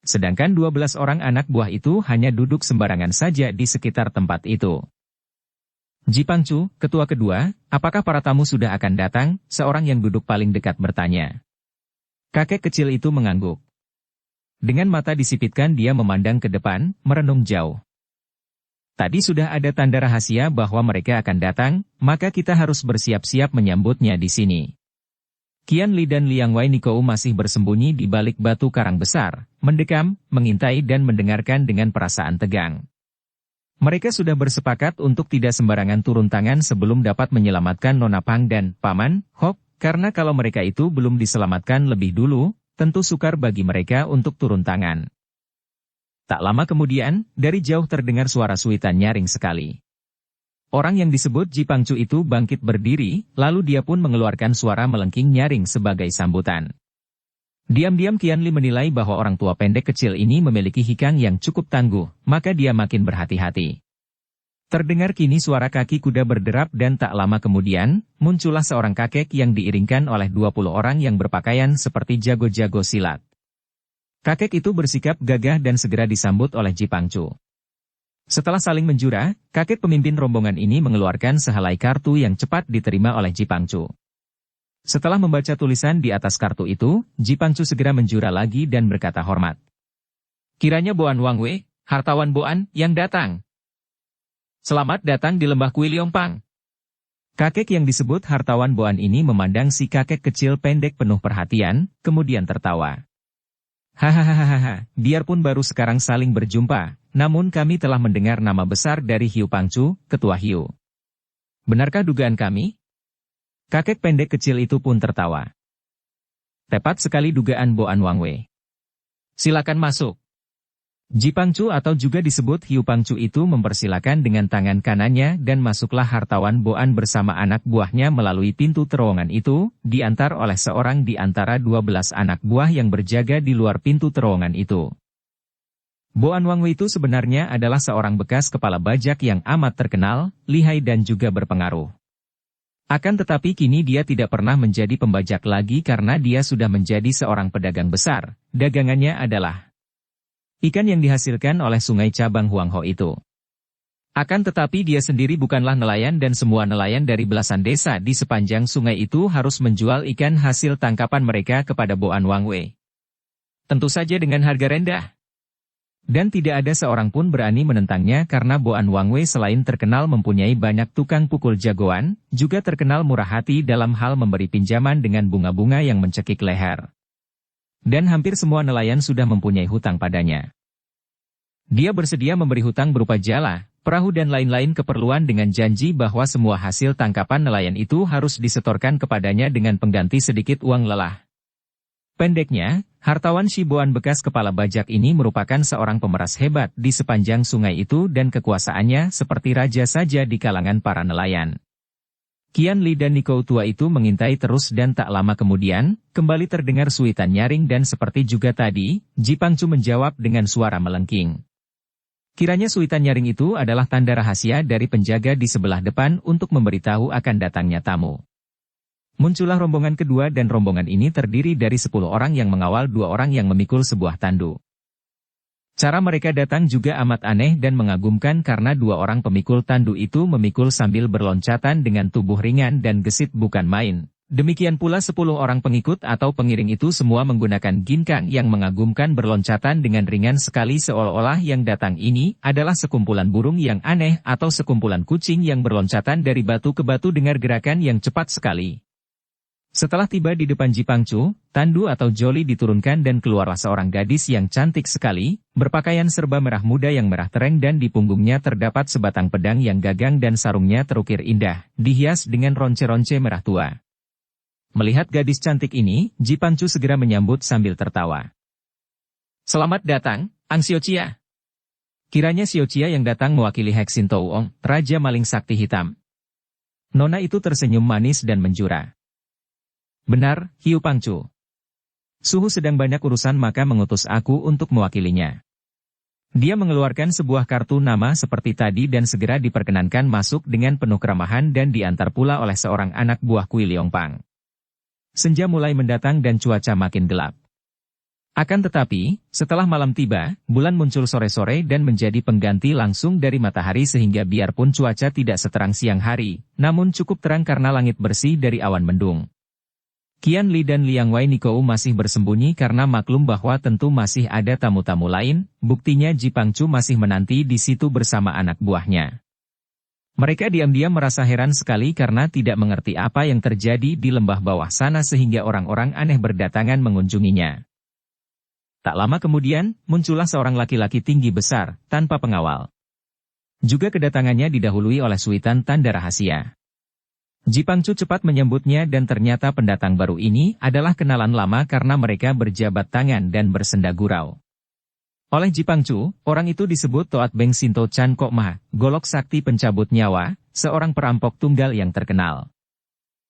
Sedangkan 12 orang anak buah itu hanya duduk sembarangan saja di sekitar tempat itu. Ji Pangcu, ketua kedua, apakah para tamu sudah akan datang? Seorang yang duduk paling dekat bertanya. Kakek kecil itu mengangguk. Dengan mata disipitkan dia memandang ke depan, merenung jauh. Tadi sudah ada tanda rahasia bahwa mereka akan datang, maka kita harus bersiap-siap menyambutnya di sini. Qian Li dan Liang Wei Niko masih bersembunyi di balik batu karang besar, mendekam, mengintai dan mendengarkan dengan perasaan tegang. Mereka sudah bersepakat untuk tidak sembarangan turun tangan sebelum dapat menyelamatkan Nona Pang dan Paman Hok, karena kalau mereka itu belum diselamatkan lebih dulu, tentu sukar bagi mereka untuk turun tangan. Tak lama kemudian, dari jauh terdengar suara suitan nyaring sekali. Orang yang disebut Ji Pangcu itu bangkit berdiri, lalu dia pun mengeluarkan suara melengking nyaring sebagai sambutan. Diam-diam Qian Li menilai bahwa orang tua pendek kecil ini memiliki hikang yang cukup tangguh, maka dia makin berhati-hati. Terdengar kini suara kaki kuda berderap dan tak lama kemudian, muncullah seorang kakek yang diiringkan oleh 20 orang yang berpakaian seperti jago-jago silat. Kakek itu bersikap gagah dan segera disambut oleh Ji Pangcu. Setelah saling menjura, kakek pemimpin rombongan ini mengeluarkan sehelai kartu yang cepat diterima oleh Ji Pangcu. Setelah membaca tulisan di atas kartu itu, Ji Pangcu segera menjura lagi dan berkata hormat. Kiranya Boan Wang Wei, hartawan Boan, yang datang. Selamat datang di lembah Kuiliongpang. Kakek yang disebut hartawan Boan ini memandang si kakek kecil pendek penuh perhatian, kemudian tertawa. Hahaha, biarpun baru sekarang saling berjumpa, namun kami telah mendengar nama besar dari Hiu Pangcu, Ketua Hiu. Benarkah dugaan kami? Kakek pendek kecil itu pun tertawa. Tepat sekali dugaan Boan Wang Wei. Silakan masuk. Ji Pangcu atau juga disebut Hiu Pangcu itu mempersilakan dengan tangan kanannya dan masuklah hartawan Boan bersama anak buahnya melalui pintu terowongan itu, diantar oleh seorang di antara 12 anak buah yang berjaga di luar pintu terowongan itu. Boan Wang Wei itu sebenarnya adalah seorang bekas kepala bajak yang amat terkenal, lihai dan juga berpengaruh. Akan tetapi kini dia tidak pernah menjadi pembajak lagi karena dia sudah menjadi seorang pedagang besar, dagangannya adalah ikan yang dihasilkan oleh sungai cabang Huangho itu. Akan tetapi dia sendiri bukanlah nelayan dan semua nelayan dari belasan desa di sepanjang sungai itu harus menjual ikan hasil tangkapan mereka kepada Boan Wang Wei. Tentu saja dengan harga rendah. Dan tidak ada seorang pun berani menentangnya karena Boan Wang Wei selain terkenal mempunyai banyak tukang pukul jagoan, juga terkenal murah hati dalam hal memberi pinjaman dengan bunga-bunga yang mencekik leher. Dan hampir semua nelayan sudah mempunyai hutang padanya. Dia bersedia memberi hutang berupa jala, perahu dan lain-lain keperluan dengan janji bahwa semua hasil tangkapan nelayan itu harus disetorkan kepadanya dengan pengganti sedikit uang lelah. Pendeknya, hartawan Shiboan bekas kepala bajak ini merupakan seorang pemeras hebat di sepanjang sungai itu dan kekuasaannya seperti raja saja di kalangan para nelayan. Qian Li dan Nikou tua itu mengintai terus dan tak lama kemudian, kembali terdengar suitan nyaring dan seperti juga tadi, Ji Pangcu menjawab dengan suara melengking. Kiranya suitan nyaring itu adalah tanda rahasia dari penjaga di sebelah depan untuk memberitahu akan datangnya tamu. Muncullah rombongan kedua dan rombongan ini terdiri dari 10 orang yang mengawal 2 orang yang memikul sebuah tandu. Cara mereka datang juga amat aneh dan mengagumkan karena 2 orang pemikul tandu itu memikul sambil berloncatan dengan tubuh ringan dan gesit bukan main. Demikian pula 10 orang pengikut atau pengiring itu semua menggunakan ginkang yang mengagumkan berloncatan dengan ringan sekali seolah-olah yang datang ini adalah sekumpulan burung yang aneh atau sekumpulan kucing yang berloncatan dari batu ke batu dengan gerakan yang cepat sekali. Setelah tiba di depan Ji Pangcu, tandu atau joli diturunkan dan keluarlah seorang gadis yang cantik sekali, berpakaian serba merah muda yang merah tereng dan di punggungnya terdapat sebatang pedang yang gagang dan sarungnya terukir indah, dihias dengan ronce-ronce merah tua. Melihat gadis cantik ini, Ji Pangcu segera menyambut sambil tertawa. Selamat datang, Ang Xiaoqia. Kiranya Xiaoqia yang datang mewakili Heksin Touong, Raja Maling Sakti Hitam. Nona itu tersenyum manis dan menjura. Benar, Hiu Pangcu. Suhu sedang banyak urusan maka mengutus aku untuk mewakilinya. Dia mengeluarkan sebuah kartu nama seperti tadi dan segera diperkenankan masuk dengan penuh keramahan dan diantar pula oleh seorang anak buah Kuiliongpang. Senja mulai mendatang dan cuaca makin gelap. Akan tetapi, setelah malam tiba, bulan muncul sore-sore dan menjadi pengganti langsung dari matahari sehingga biarpun cuaca tidak seterang siang hari, namun cukup terang karena langit bersih dari awan mendung. Qian Li dan Liang Wei Nikou masih bersembunyi karena maklum bahwa tentu masih ada tamu-tamu lain, buktinya Ji Pangcu masih menanti di situ bersama anak buahnya. Mereka diam-diam merasa heran sekali karena tidak mengerti apa yang terjadi di lembah bawah sana sehingga orang-orang aneh berdatangan mengunjunginya. Tak lama kemudian, muncullah seorang laki-laki tinggi besar, tanpa pengawal. Juga kedatangannya didahului oleh suitan tanda rahasia. Ji Pangcu cepat menyambutnya dan ternyata pendatang baru ini adalah kenalan lama karena mereka berjabat tangan dan bersenda gurau. Oleh Ji Pangcu, orang itu disebut Toat Beng Sinto Chan Kok Ma, golok sakti pencabut nyawa, seorang perampok tunggal yang terkenal.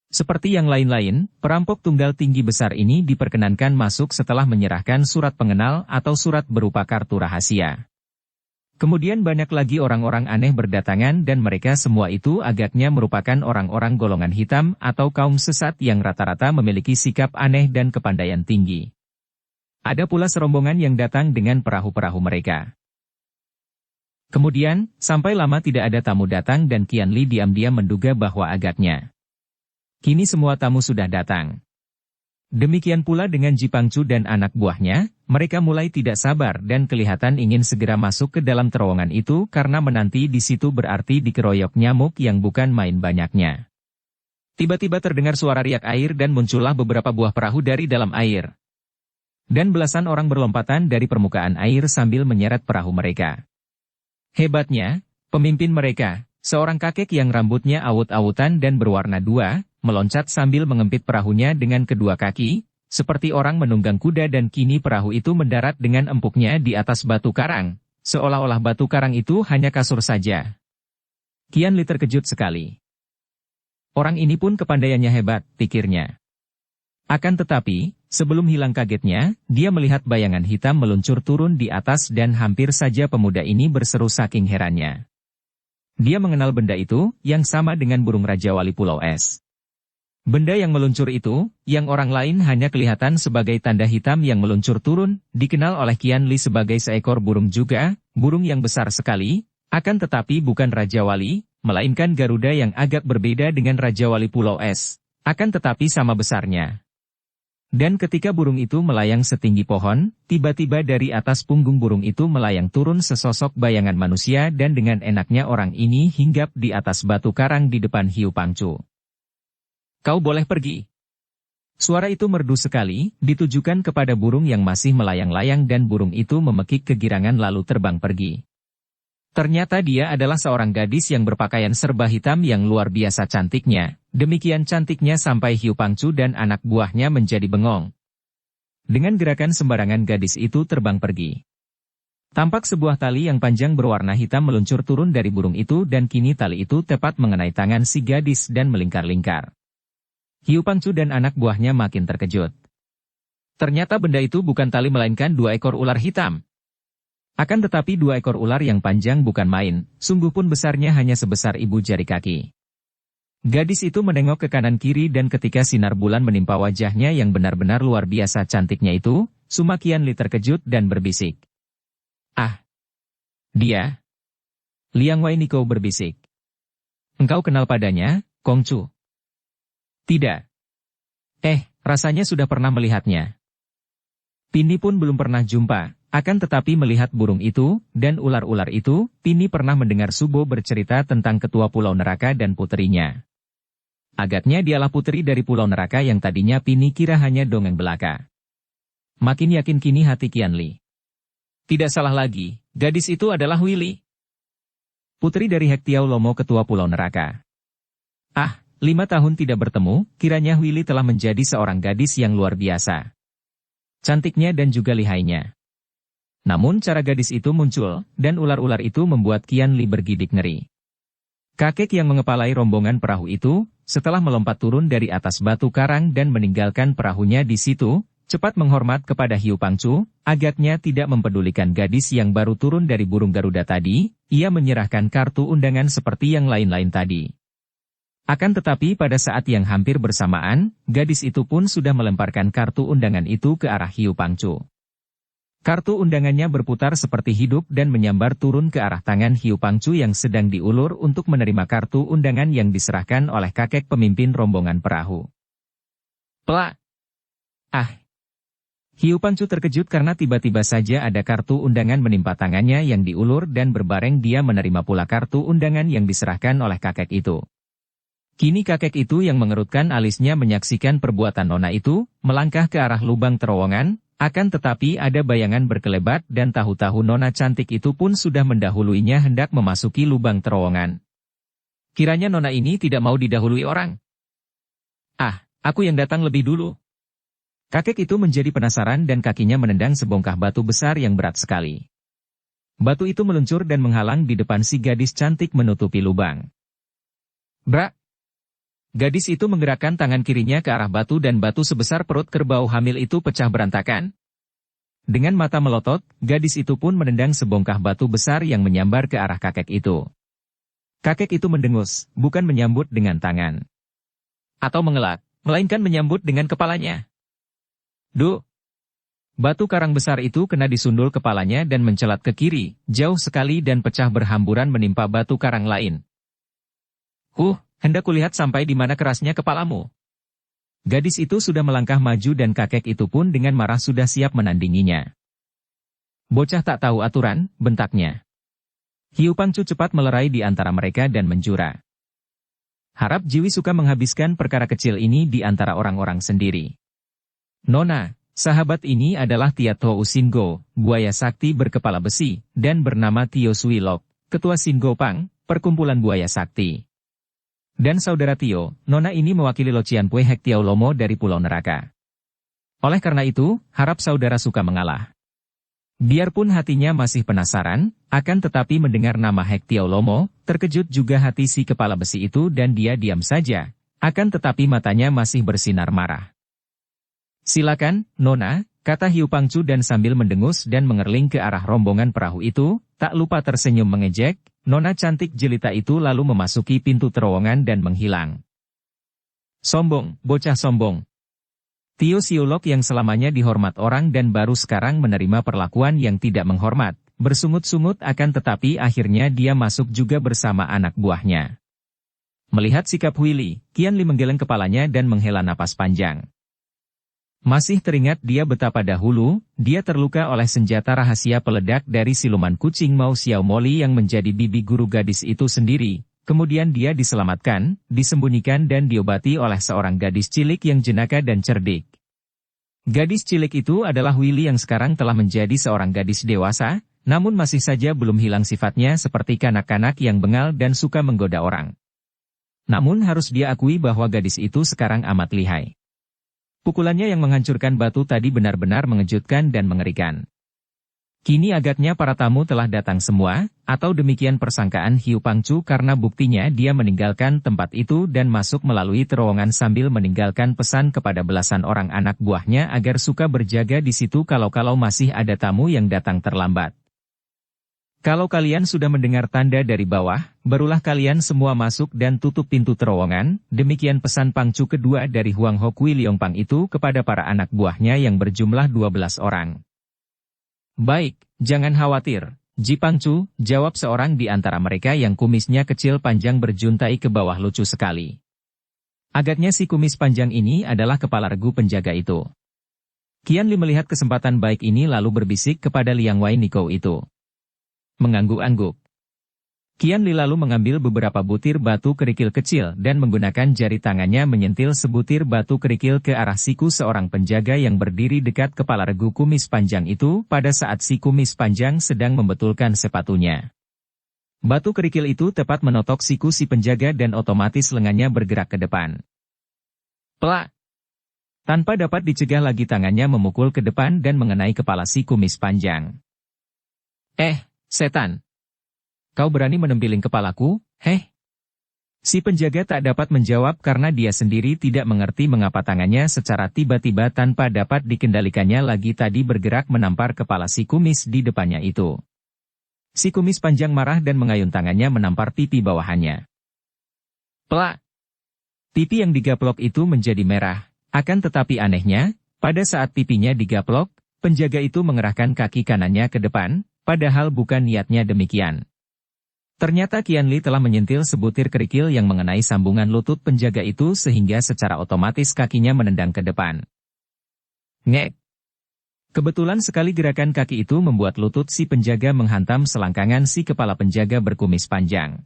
Seperti yang lain-lain, perampok tunggal tinggi besar ini diperkenankan masuk setelah menyerahkan surat pengenal atau surat berupa kartu rahasia. Kemudian banyak lagi orang-orang aneh berdatangan dan mereka semua itu agaknya merupakan orang-orang golongan hitam atau kaum sesat yang rata-rata memiliki sikap aneh dan kepandaian tinggi. Ada pula serombongan yang datang dengan perahu-perahu mereka. Kemudian, sampai lama tidak ada tamu datang dan Qianli diam-diam menduga bahwa agaknya kini semua tamu sudah datang. Demikian pula dengan Ji Pangcu dan anak buahnya, mereka mulai tidak sabar dan kelihatan ingin segera masuk ke dalam terowongan itu karena menanti di situ berarti dikeroyok nyamuk yang bukan main banyaknya. Tiba-tiba terdengar suara riak air dan muncullah beberapa buah perahu dari dalam air. Dan belasan orang berlompatan dari permukaan air sambil menyeret perahu mereka. Hebatnya, pemimpin mereka, seorang kakek yang rambutnya awut-awutan dan berwarna dua, meloncat sambil mengempit perahunya dengan kedua kaki, seperti orang menunggang kuda dan kini perahu itu mendarat dengan empuknya di atas batu karang, seolah-olah batu karang itu hanya kasur saja. Qianli terkejut sekali. Orang ini pun kepandaiannya hebat, pikirnya. Akan tetapi, sebelum hilang kagetnya, dia melihat bayangan hitam meluncur turun di atas dan hampir saja pemuda ini berseru saking herannya. Dia mengenal benda itu, yang sama dengan burung Raja Wali Pulau Es. Benda yang meluncur itu, yang orang lain hanya kelihatan sebagai tanda hitam yang meluncur turun, dikenal oleh Qianli sebagai seekor burung juga, burung yang besar sekali, akan tetapi bukan Raja Wali, melainkan Garuda yang agak berbeda dengan Raja Wali Pulau Es, akan tetapi sama besarnya. Dan ketika burung itu melayang setinggi pohon, tiba-tiba dari atas punggung burung itu melayang turun sesosok bayangan manusia dan dengan enaknya orang ini hinggap di atas batu karang di depan Hiu Pangcu. Kau boleh pergi. Suara itu merdu sekali, ditujukan kepada burung yang masih melayang-layang dan burung itu memekik kegirangan lalu terbang pergi. Ternyata dia adalah seorang gadis yang berpakaian serba hitam yang luar biasa cantiknya, demikian cantiknya sampai Hiu Pangcu dan anak buahnya menjadi bengong. Dengan gerakan sembarangan gadis itu terbang pergi. Tampak sebuah tali yang panjang berwarna hitam meluncur turun dari burung itu dan kini tali itu tepat mengenai tangan si gadis dan melingkar-lingkar. Hiu Pangcu dan anak buahnya makin terkejut. Ternyata benda itu bukan tali melainkan 2 ekor ular hitam. Akan tetapi 2 ekor ular yang panjang bukan main, sungguh pun besarnya hanya sebesar ibu jari kaki. Gadis itu menengok ke kanan kiri dan ketika sinar bulan menimpa wajahnya yang benar-benar luar biasa cantiknya itu, Suma Qianli terkejut dan berbisik. Ah! Dia! Liang Wei Niko berbisik. Engkau kenal padanya, Kongcu? Tidak. Rasanya sudah pernah melihatnya. Pini pun belum pernah jumpa, akan tetapi melihat burung itu, dan ular-ular itu, Pini pernah mendengar Subo bercerita tentang ketua Pulau Neraka dan puterinya. Agaknya dialah puteri dari Pulau Neraka yang tadinya Pini kira hanya dongeng belaka. Makin yakin kini hati Qianli. Tidak salah lagi, gadis itu adalah Huili. Puteri dari Hektiau Lomo ketua Pulau Neraka. 5 tahun tidak bertemu, kiranya Huili telah menjadi seorang gadis yang luar biasa. Cantiknya dan juga lihainya. Namun cara gadis itu muncul, dan ular-ular itu membuat Qianli bergidik ngeri. Kakek yang mengepalai rombongan perahu itu, setelah melompat turun dari atas batu karang dan meninggalkan perahunya di situ, cepat menghormat kepada Hiu Pangcu, agaknya tidak mempedulikan gadis yang baru turun dari burung Garuda tadi, ia menyerahkan kartu undangan seperti yang lain-lain tadi. Akan tetapi pada saat yang hampir bersamaan, gadis itu pun sudah melemparkan kartu undangan itu ke arah Hiu Pangcu. Kartu undangannya berputar seperti hidup dan menyambar turun ke arah tangan Hiu Pangcu yang sedang diulur untuk menerima kartu undangan yang diserahkan oleh kakek pemimpin rombongan perahu. Plak! Hiu Pangcu terkejut karena tiba-tiba saja ada kartu undangan menimpa tangannya yang diulur dan berbareng dia menerima pula kartu undangan yang diserahkan oleh kakek itu. Kini kakek itu yang mengerutkan alisnya menyaksikan perbuatan nona itu, melangkah ke arah lubang terowongan, akan tetapi ada bayangan berkelebat dan tahu-tahu nona cantik itu pun sudah mendahuluinya hendak memasuki lubang terowongan. Kiranya nona ini tidak mau didahului orang. Aku yang datang lebih dulu. Kakek itu menjadi penasaran dan kakinya menendang sebongkah batu besar yang berat sekali. Batu itu meluncur dan menghalang di depan si gadis cantik menutupi lubang. Brak! Gadis itu menggerakkan tangan kirinya ke arah batu dan batu sebesar perut kerbau hamil itu pecah berantakan. Dengan mata melotot, gadis itu pun menendang sebongkah batu besar yang menyambar ke arah kakek itu. Kakek itu mendengus, bukan menyambut dengan tangan atau mengelak, melainkan menyambut dengan kepalanya. Duh! Batu karang besar itu kena disundul kepalanya dan mencelat ke kiri, jauh sekali dan pecah berhamburan menimpa batu karang lain. Hendak kulihat sampai di mana kerasnya kepalamu. Gadis itu sudah melangkah maju dan kakek itu pun dengan marah sudah siap menandinginya. Bocah tak tahu aturan, bentaknya. Hiu Pangcu cepat melerai di antara mereka dan menjura. Harap Jiwi suka menghabiskan perkara kecil ini di antara orang-orang sendiri. Nona, sahabat ini adalah Tiato Usingo, buaya sakti berkepala besi, dan bernama Tio Suilok, ketua Singo Pang, perkumpulan buaya sakti. Dan saudara Tio, Nona ini mewakili Lo Cianpue Hek Tiao Lomo dari Pulau Neraka. Oleh karena itu, harap saudara suka mengalah. Biarpun hatinya masih penasaran, akan tetapi mendengar nama Hek Tiao Lomo, terkejut juga hati si kepala besi itu dan dia diam saja, akan tetapi matanya masih bersinar marah. Silakan, Nona, kata Hiu Pangcu dan sambil mendengus dan mengerling ke arah rombongan perahu itu, tak lupa tersenyum mengejek. Nona cantik jelita itu lalu memasuki pintu terowongan dan menghilang. Sombong, bocah sombong. Tio Siolok yang selamanya dihormat orang dan baru sekarang menerima perlakuan yang tidak menghormat, bersungut-sungut akan tetapi akhirnya dia masuk juga bersama anak buahnya. Melihat sikap Huili, Qian Li menggeleng kepalanya dan menghela napas panjang. Masih teringat dia betapa dahulu, dia terluka oleh senjata rahasia peledak dari siluman kucing Mau Xiao Moli yang menjadi bibi guru gadis itu sendiri. Kemudian dia diselamatkan, disembunyikan dan diobati oleh seorang gadis cilik yang jenaka dan cerdik. Gadis cilik itu adalah Huili yang sekarang telah menjadi seorang gadis dewasa, namun masih saja belum hilang sifatnya seperti kanak-kanak yang bengal dan suka menggoda orang. Namun harus dia akui bahwa gadis itu sekarang amat lihai. Pukulannya yang menghancurkan batu tadi benar-benar mengejutkan dan mengerikan. Kini agaknya para tamu telah datang semua, atau demikian persangkaan Hiu Pangcu karena buktinya dia meninggalkan tempat itu dan masuk melalui terowongan sambil meninggalkan pesan kepada belasan orang anak buahnya agar suka berjaga di situ kalau-kalau masih ada tamu yang datang terlambat. Kalau kalian sudah mendengar tanda dari bawah, barulah kalian semua masuk dan tutup pintu terowongan, demikian pesan Pangcu kedua dari Huang Ho Kui Liong Pang itu kepada para anak buahnya yang berjumlah 12 orang. Baik, jangan khawatir, Ji Pangcu, jawab seorang di antara mereka yang kumisnya kecil panjang berjuntai ke bawah lucu sekali. Agaknya si kumis panjang ini adalah kepala regu penjaga itu. Qian Li melihat kesempatan baik ini lalu berbisik kepada Liang Wei Niko itu. Mengangguk-angguk. Qian Li lalu mengambil beberapa butir batu kerikil kecil dan menggunakan jari tangannya menyentil sebutir batu kerikil ke arah siku seorang penjaga yang berdiri dekat kepala regu kumis panjang itu pada saat si kumis panjang sedang membetulkan sepatunya. Batu kerikil itu tepat menotok siku si penjaga dan otomatis lengannya bergerak ke depan. Plak! Tanpa dapat dicegah lagi tangannya memukul ke depan dan mengenai kepala si kumis panjang. Setan! Kau berani menempiling kepalaku, heh? Si penjaga tak dapat menjawab karena dia sendiri tidak mengerti mengapa tangannya secara tiba-tiba tanpa dapat dikendalikannya lagi tadi bergerak menampar kepala si kumis di depannya itu. Si kumis panjang marah dan mengayun tangannya menampar pipi bawahannya. Plak! Pipi yang digaplok itu menjadi merah, akan tetapi anehnya, pada saat pipinya digaplok, penjaga itu mengerahkan kaki kanannya ke depan, padahal bukan niatnya demikian. Ternyata Qian Li telah menyentil sebutir kerikil yang mengenai sambungan lutut penjaga itu sehingga secara otomatis kakinya menendang ke depan. Ngek! Kebetulan sekali gerakan kaki itu membuat lutut si penjaga menghantam selangkangan si kepala penjaga berkumis panjang.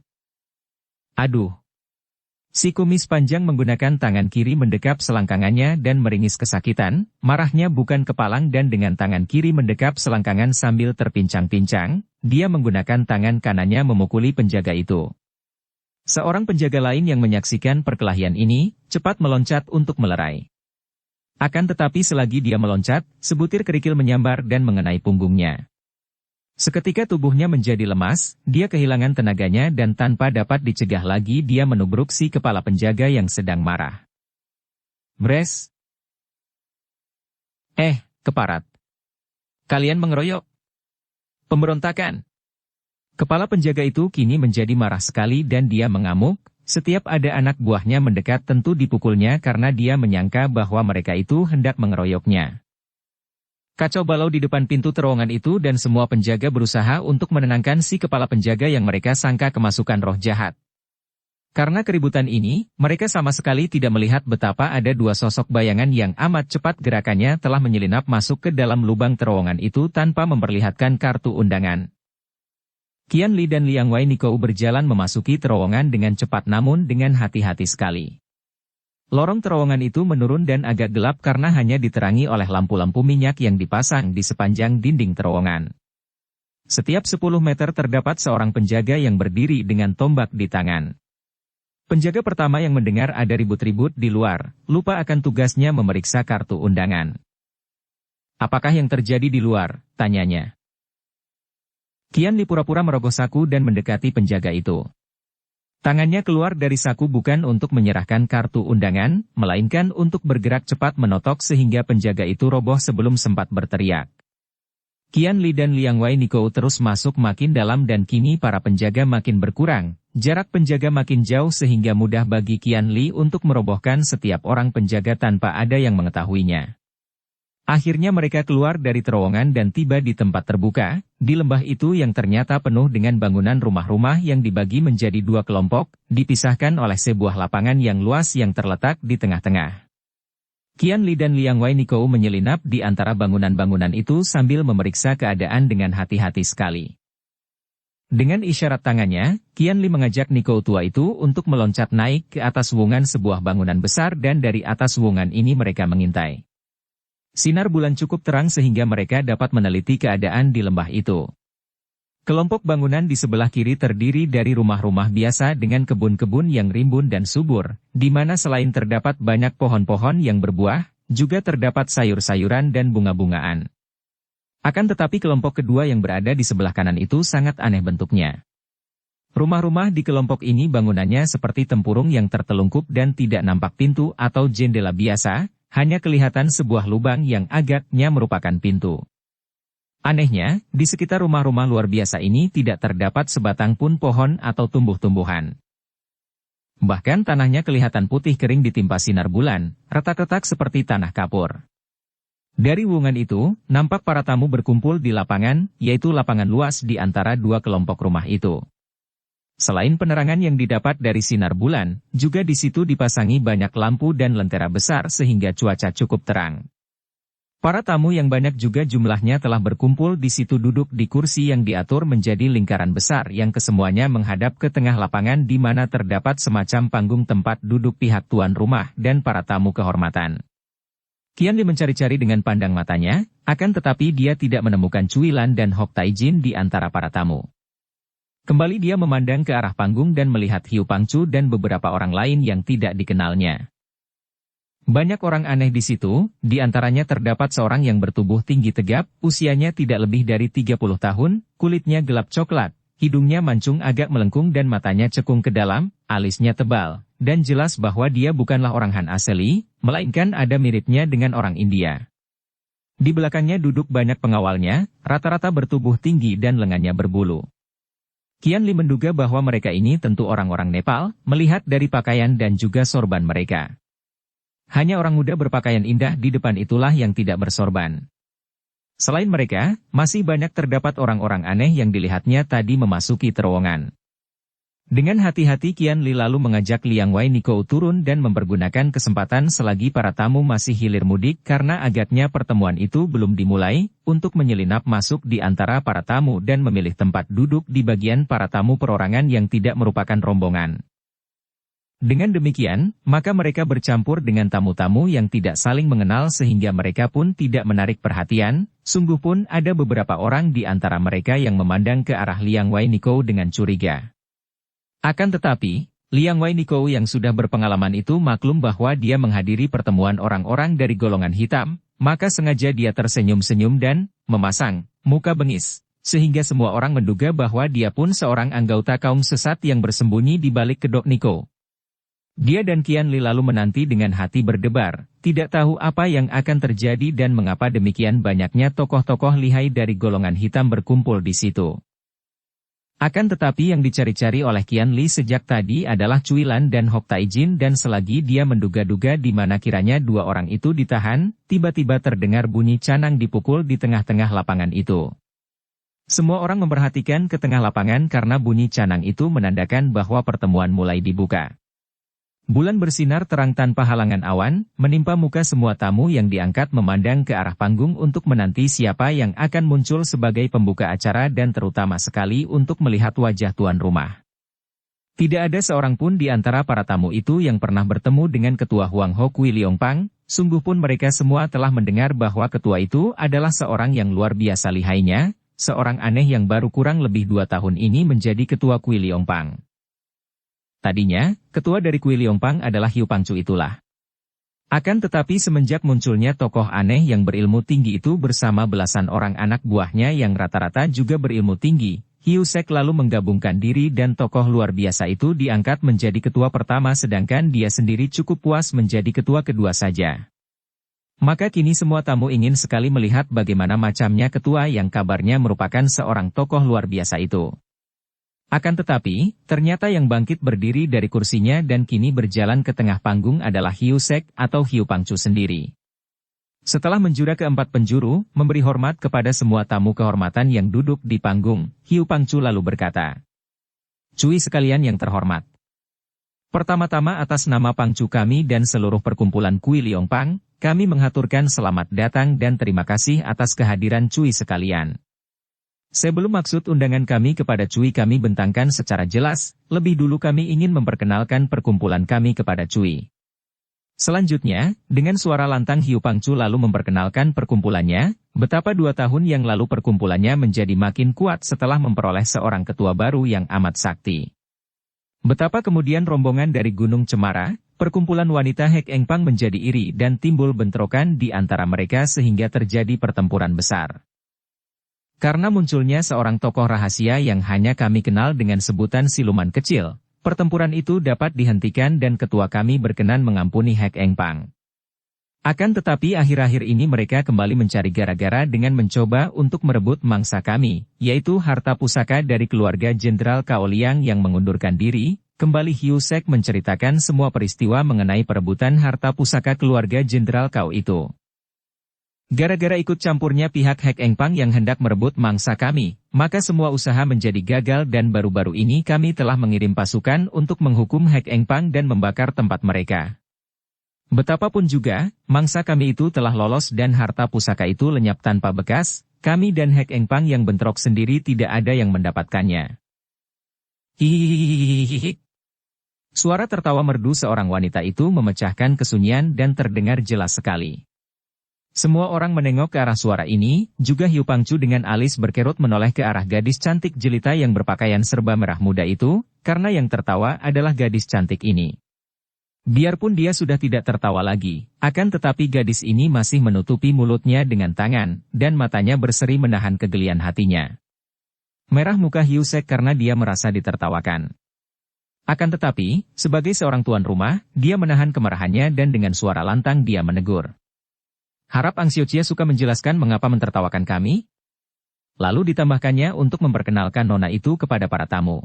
Aduh! Si kumis panjang menggunakan tangan kiri mendekap selangkangannya dan meringis kesakitan, marahnya bukan kepalang dan dengan tangan kiri mendekap selangkangan sambil terpincang-pincang, dia menggunakan tangan kanannya memukuli penjaga itu. Seorang penjaga lain yang menyaksikan perkelahian ini, cepat meloncat untuk melerai. Akan tetapi selagi dia meloncat, sebutir kerikil menyambar dan mengenai punggungnya. Seketika tubuhnya menjadi lemas, dia kehilangan tenaganya dan tanpa dapat dicegah lagi dia menubruk si kepala penjaga yang sedang marah. Bres! Keparat! Kalian mengeroyok. Pemberontakan. Kepala penjaga itu kini menjadi marah sekali dan dia mengamuk. Setiap ada anak buahnya mendekat tentu dipukulnya karena dia menyangka bahwa mereka itu hendak mengeroyoknya. Kacau balau di depan pintu terowongan itu dan semua penjaga berusaha untuk menenangkan si kepala penjaga yang mereka sangka kemasukan roh jahat. Karena keributan ini, mereka sama sekali tidak melihat betapa ada dua sosok bayangan yang amat cepat gerakannya telah menyelinap masuk ke dalam lubang terowongan itu tanpa memperlihatkan kartu undangan. Qian Li dan Liang Wei Nikou berjalan memasuki terowongan dengan cepat namun dengan hati-hati sekali. Lorong terowongan itu menurun dan agak gelap karena hanya diterangi oleh lampu-lampu minyak yang dipasang di sepanjang dinding terowongan. Setiap 10 meter terdapat seorang penjaga yang berdiri dengan tombak di tangan. Penjaga pertama yang mendengar ada ribut-ribut di luar, lupa akan tugasnya memeriksa kartu undangan. "Apakah yang terjadi di luar?" tanyanya. Qian Li pura-pura merogoh saku dan mendekati penjaga itu. Tangannya keluar dari saku bukan untuk menyerahkan kartu undangan, melainkan untuk bergerak cepat menotok sehingga penjaga itu roboh sebelum sempat berteriak. Qian Li dan Liang Wei Nikou terus masuk makin dalam dan kini para penjaga makin berkurang. Jarak penjaga makin jauh sehingga mudah bagi Qian Li untuk merobohkan setiap orang penjaga tanpa ada yang mengetahuinya. Akhirnya mereka keluar dari terowongan dan tiba di tempat terbuka, di lembah itu yang ternyata penuh dengan bangunan rumah-rumah yang dibagi menjadi dua kelompok, dipisahkan oleh sebuah lapangan yang luas yang terletak di tengah-tengah. Qian Li dan Liang Wei Nikou menyelinap di antara bangunan-bangunan itu sambil memeriksa keadaan dengan hati-hati sekali. Dengan isyarat tangannya, Qian Li mengajak Nikou tua itu untuk meloncat naik ke atas wungan sebuah bangunan besar dan dari atas wungan ini mereka mengintai. Sinar bulan cukup terang sehingga mereka dapat meneliti keadaan di lembah itu. Kelompok bangunan di sebelah kiri terdiri dari rumah-rumah biasa dengan kebun-kebun yang rimbun dan subur, di mana selain terdapat banyak pohon-pohon yang berbuah, juga terdapat sayur-sayuran dan bunga-bungaan. Akan tetapi kelompok kedua yang berada di sebelah kanan itu sangat aneh bentuknya. Rumah-rumah di kelompok ini bangunannya seperti tempurung yang tertelungkup dan tidak nampak pintu atau jendela biasa, hanya kelihatan sebuah lubang yang agaknya merupakan pintu. Anehnya, di sekitar rumah-rumah luar biasa ini tidak terdapat sebatang pun pohon atau tumbuh-tumbuhan. Bahkan tanahnya kelihatan putih kering ditimpa sinar bulan, retak-retak seperti tanah kapur. Dari wungan itu, nampak para tamu berkumpul di lapangan, yaitu lapangan luas di antara dua kelompok rumah itu. Selain penerangan yang didapat dari sinar bulan, juga di situ dipasangi banyak lampu dan lentera besar sehingga cuaca cukup terang. Para tamu yang banyak juga jumlahnya telah berkumpul di situ duduk di kursi yang diatur menjadi lingkaran besar yang kesemuanya menghadap ke tengah lapangan di mana terdapat semacam panggung tempat duduk pihak tuan rumah dan para tamu kehormatan. Qian Li mencari-cari dengan pandang matanya, akan tetapi dia tidak menemukan Cuilan dan Hok Taijin di antara para tamu. Kembali dia memandang ke arah panggung dan melihat Hiu Pangcu dan beberapa orang lain yang tidak dikenalnya. Banyak orang aneh di situ, di antaranya terdapat seorang yang bertubuh tinggi tegap, usianya tidak lebih dari 30 tahun, kulitnya gelap coklat, hidungnya mancung agak melengkung dan matanya cekung ke dalam, alisnya tebal, dan jelas bahwa dia bukanlah orang Han asli, melainkan ada miripnya dengan orang India. Di belakangnya duduk banyak pengawalnya, rata-rata bertubuh tinggi dan lengannya berbulu. Qian Li menduga bahwa mereka ini tentu orang-orang Nepal, melihat dari pakaian dan juga sorban mereka. Hanya orang muda berpakaian indah di depan itulah yang tidak bersorban. Selain mereka, masih banyak terdapat orang-orang aneh yang dilihatnya tadi memasuki terowongan. Dengan hati-hati Qian Li lalu mengajak Liang Wei Nikou turun dan mempergunakan kesempatan selagi para tamu masih hilir mudik karena agaknya pertemuan itu belum dimulai, untuk menyelinap masuk di antara para tamu dan memilih tempat duduk di bagian para tamu perorangan yang tidak merupakan rombongan. Dengan demikian, maka mereka bercampur dengan tamu-tamu yang tidak saling mengenal sehingga mereka pun tidak menarik perhatian, sungguh pun ada beberapa orang di antara mereka yang memandang ke arah Liang Wei Nikou dengan curiga. Akan tetapi, Liang Wei Nikou yang sudah berpengalaman itu maklum bahwa dia menghadiri pertemuan orang-orang dari golongan hitam, maka sengaja dia tersenyum-senyum dan memasang muka bengis, sehingga semua orang menduga bahwa dia pun seorang anggota kaum sesat yang bersembunyi di balik kedok Nikou. Dia dan Qian Li lalu menanti dengan hati berdebar, tidak tahu apa yang akan terjadi dan mengapa demikian banyaknya tokoh-tokoh lihai dari golongan hitam berkumpul di situ. Akan tetapi yang dicari-cari oleh Qian Li sejak tadi adalah Cui Lan dan Hok Taijin, dan selagi dia menduga-duga di mana kiranya dua orang itu ditahan, tiba-tiba terdengar bunyi canang dipukul di tengah-tengah lapangan itu. Semua orang memperhatikan ke tengah lapangan karena bunyi canang itu menandakan bahwa pertemuan mulai dibuka. Bulan bersinar terang tanpa halangan awan, menimpa muka semua tamu yang diangkat memandang ke arah panggung untuk menanti siapa yang akan muncul sebagai pembuka acara dan terutama sekali untuk melihat wajah tuan rumah. Tidak ada seorang pun di antara para tamu itu yang pernah bertemu dengan ketua Huang Ho Kui Liongpang, sungguh pun mereka semua telah mendengar bahwa ketua itu adalah seorang yang luar biasa lihainya, seorang aneh yang baru kurang lebih 2 tahun ini menjadi ketua Kui Liongpang. Tadinya, ketua dari Kui Liongpang adalah Hiu Pangcu itulah. Akan tetapi semenjak munculnya tokoh aneh yang berilmu tinggi itu bersama belasan orang anak buahnya yang rata-rata juga berilmu tinggi, Hiu Sek lalu menggabungkan diri dan tokoh luar biasa itu diangkat menjadi ketua pertama sedangkan dia sendiri cukup puas menjadi ketua kedua saja. Maka kini semua tamu ingin sekali melihat bagaimana macamnya ketua yang kabarnya merupakan seorang tokoh luar biasa itu. Akan tetapi, ternyata yang bangkit berdiri dari kursinya dan kini berjalan ke tengah panggung adalah Hiu Sek atau Hiu Pangcu sendiri. Setelah menjura keempat penjuru, memberi hormat kepada semua tamu kehormatan yang duduk di panggung, Hiu Pangcu lalu berkata, "Cui sekalian yang terhormat. Pertama-tama atas nama Pangcu kami dan seluruh perkumpulan Kui Liongpang, kami menghaturkan selamat datang dan terima kasih atas kehadiran Cui sekalian. Sebelum maksud undangan kami kepada Cui kami bentangkan secara jelas, lebih dulu kami ingin memperkenalkan perkumpulan kami kepada Cui." Selanjutnya, dengan suara lantang Hiu Pangcu lalu memperkenalkan perkumpulannya, betapa 2 tahun yang lalu perkumpulannya menjadi makin kuat setelah memperoleh seorang ketua baru yang amat sakti. Betapa kemudian rombongan dari Gunung Cemara, perkumpulan wanita Hek Engpang menjadi iri dan timbul bentrokan di antara mereka sehingga terjadi pertempuran besar. Karena munculnya seorang tokoh rahasia yang hanya kami kenal dengan sebutan siluman kecil, pertempuran itu dapat dihentikan dan ketua kami berkenan mengampuni Hek Engpang. Akan tetapi akhir-akhir ini mereka kembali mencari gara-gara dengan mencoba untuk merebut mangsa kami, yaitu harta pusaka dari keluarga Jenderal Cao Liang yang mengundurkan diri. Kembali Hiu Sek menceritakan semua peristiwa mengenai perebutan harta pusaka keluarga Jenderal Cao itu. Gara-gara ikut campurnya pihak Hek Engpang yang hendak merebut mangsa kami, maka semua usaha menjadi gagal dan baru-baru ini kami telah mengirim pasukan untuk menghukum Hek Engpang dan membakar tempat mereka. Betapapun juga, mangsa kami itu telah lolos dan harta pusaka itu lenyap tanpa bekas, kami dan Hek Engpang yang bentrok sendiri tidak ada yang mendapatkannya. Hihihihihihi. Suara tertawa merdu seorang wanita itu memecahkan kesunyian dan terdengar jelas sekali. Semua orang menengok ke arah suara ini, juga Hiu Pangcu dengan alis berkerut menoleh ke arah gadis cantik jelita yang berpakaian serba merah muda itu, karena yang tertawa adalah gadis cantik ini. Biarpun dia sudah tidak tertawa lagi, akan tetapi gadis ini masih menutupi mulutnya dengan tangan, dan matanya berseri menahan kegelian hatinya. Merah muka Hiu Sek karena dia merasa ditertawakan. Akan tetapi, sebagai seorang tuan rumah, dia menahan kemarahannya dan dengan suara lantang dia menegur. "Harap Ang Xiaoqia suka menjelaskan mengapa mentertawakan kami?" Lalu ditambahkannya untuk memperkenalkan nona itu kepada para tamu.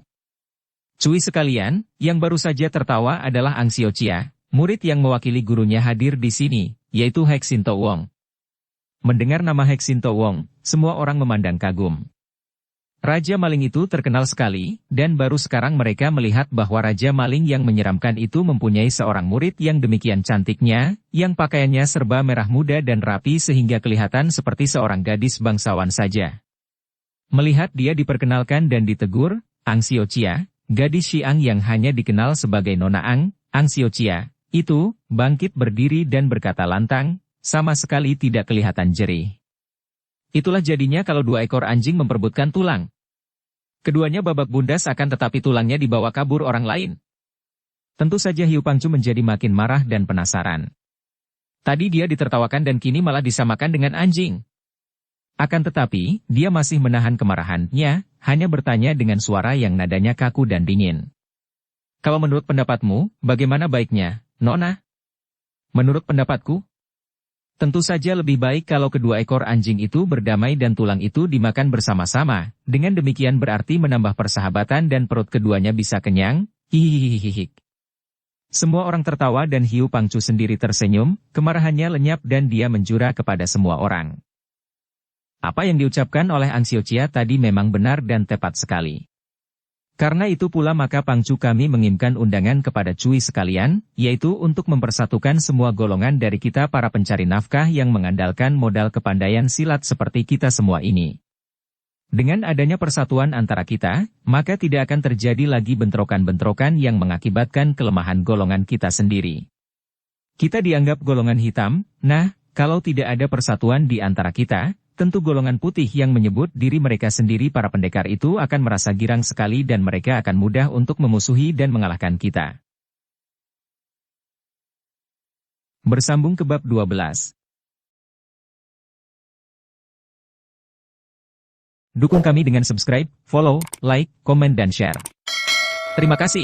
"Cui sekalian, yang baru saja tertawa adalah Ang Xiaoqia, murid yang mewakili gurunya hadir di sini, yaitu Hek Sinto Wong." Mendengar nama Hek Sinto Wong, semua orang memandang kagum. Raja maling itu terkenal sekali, dan baru sekarang mereka melihat bahwa Raja maling yang menyeramkan itu mempunyai seorang murid yang demikian cantiknya, yang pakaiannya serba merah muda dan rapi sehingga kelihatan seperti seorang gadis bangsawan saja. Melihat dia diperkenalkan dan ditegur, Ang Xiaoqia, gadis Xiang yang hanya dikenal sebagai Nona Ang Xiaoqia, itu, bangkit berdiri dan berkata lantang, sama sekali tidak kelihatan jerih. "Itulah jadinya kalau 2 ekor anjing memperebutkan tulang. Keduanya babak bundas akan tetapi tulangnya dibawa kabur orang lain." Tentu saja Hiu Pangcu menjadi makin marah dan penasaran. Tadi dia ditertawakan dan kini malah disamakan dengan anjing. Akan tetapi, dia masih menahan kemarahannya, hanya bertanya dengan suara yang nadanya kaku dan dingin. Kalau menurut pendapatmu, bagaimana baiknya, Nona? Menurut pendapatku, tentu saja lebih baik kalau kedua ekor anjing itu berdamai dan tulang itu dimakan bersama-sama. Dengan demikian berarti menambah persahabatan dan perut keduanya bisa kenyang. Hihihihihi. Semua orang tertawa dan Hiu Pangcu sendiri tersenyum, kemarahannya lenyap dan dia menjura kepada semua orang. Apa yang diucapkan oleh Ang Xiaochia tadi memang benar dan tepat sekali. Karena itu pula maka Pangcu kami mengirimkan undangan kepada Cui sekalian, yaitu untuk mempersatukan semua golongan dari kita para pencari nafkah yang mengandalkan modal kepandaian silat seperti kita semua ini. Dengan adanya persatuan antara kita, maka tidak akan terjadi lagi bentrokan-bentrokan yang mengakibatkan kelemahan golongan kita sendiri. Kita dianggap golongan hitam, nah, kalau tidak ada persatuan di antara kita, tentu golongan putih yang menyebut diri mereka sendiri para pendekar itu akan merasa girang sekali dan mereka akan mudah untuk memusuhi dan mengalahkan kita. Bersambung ke bab 12. Dukung kami dengan subscribe, follow, like, komen dan share. Terima kasih.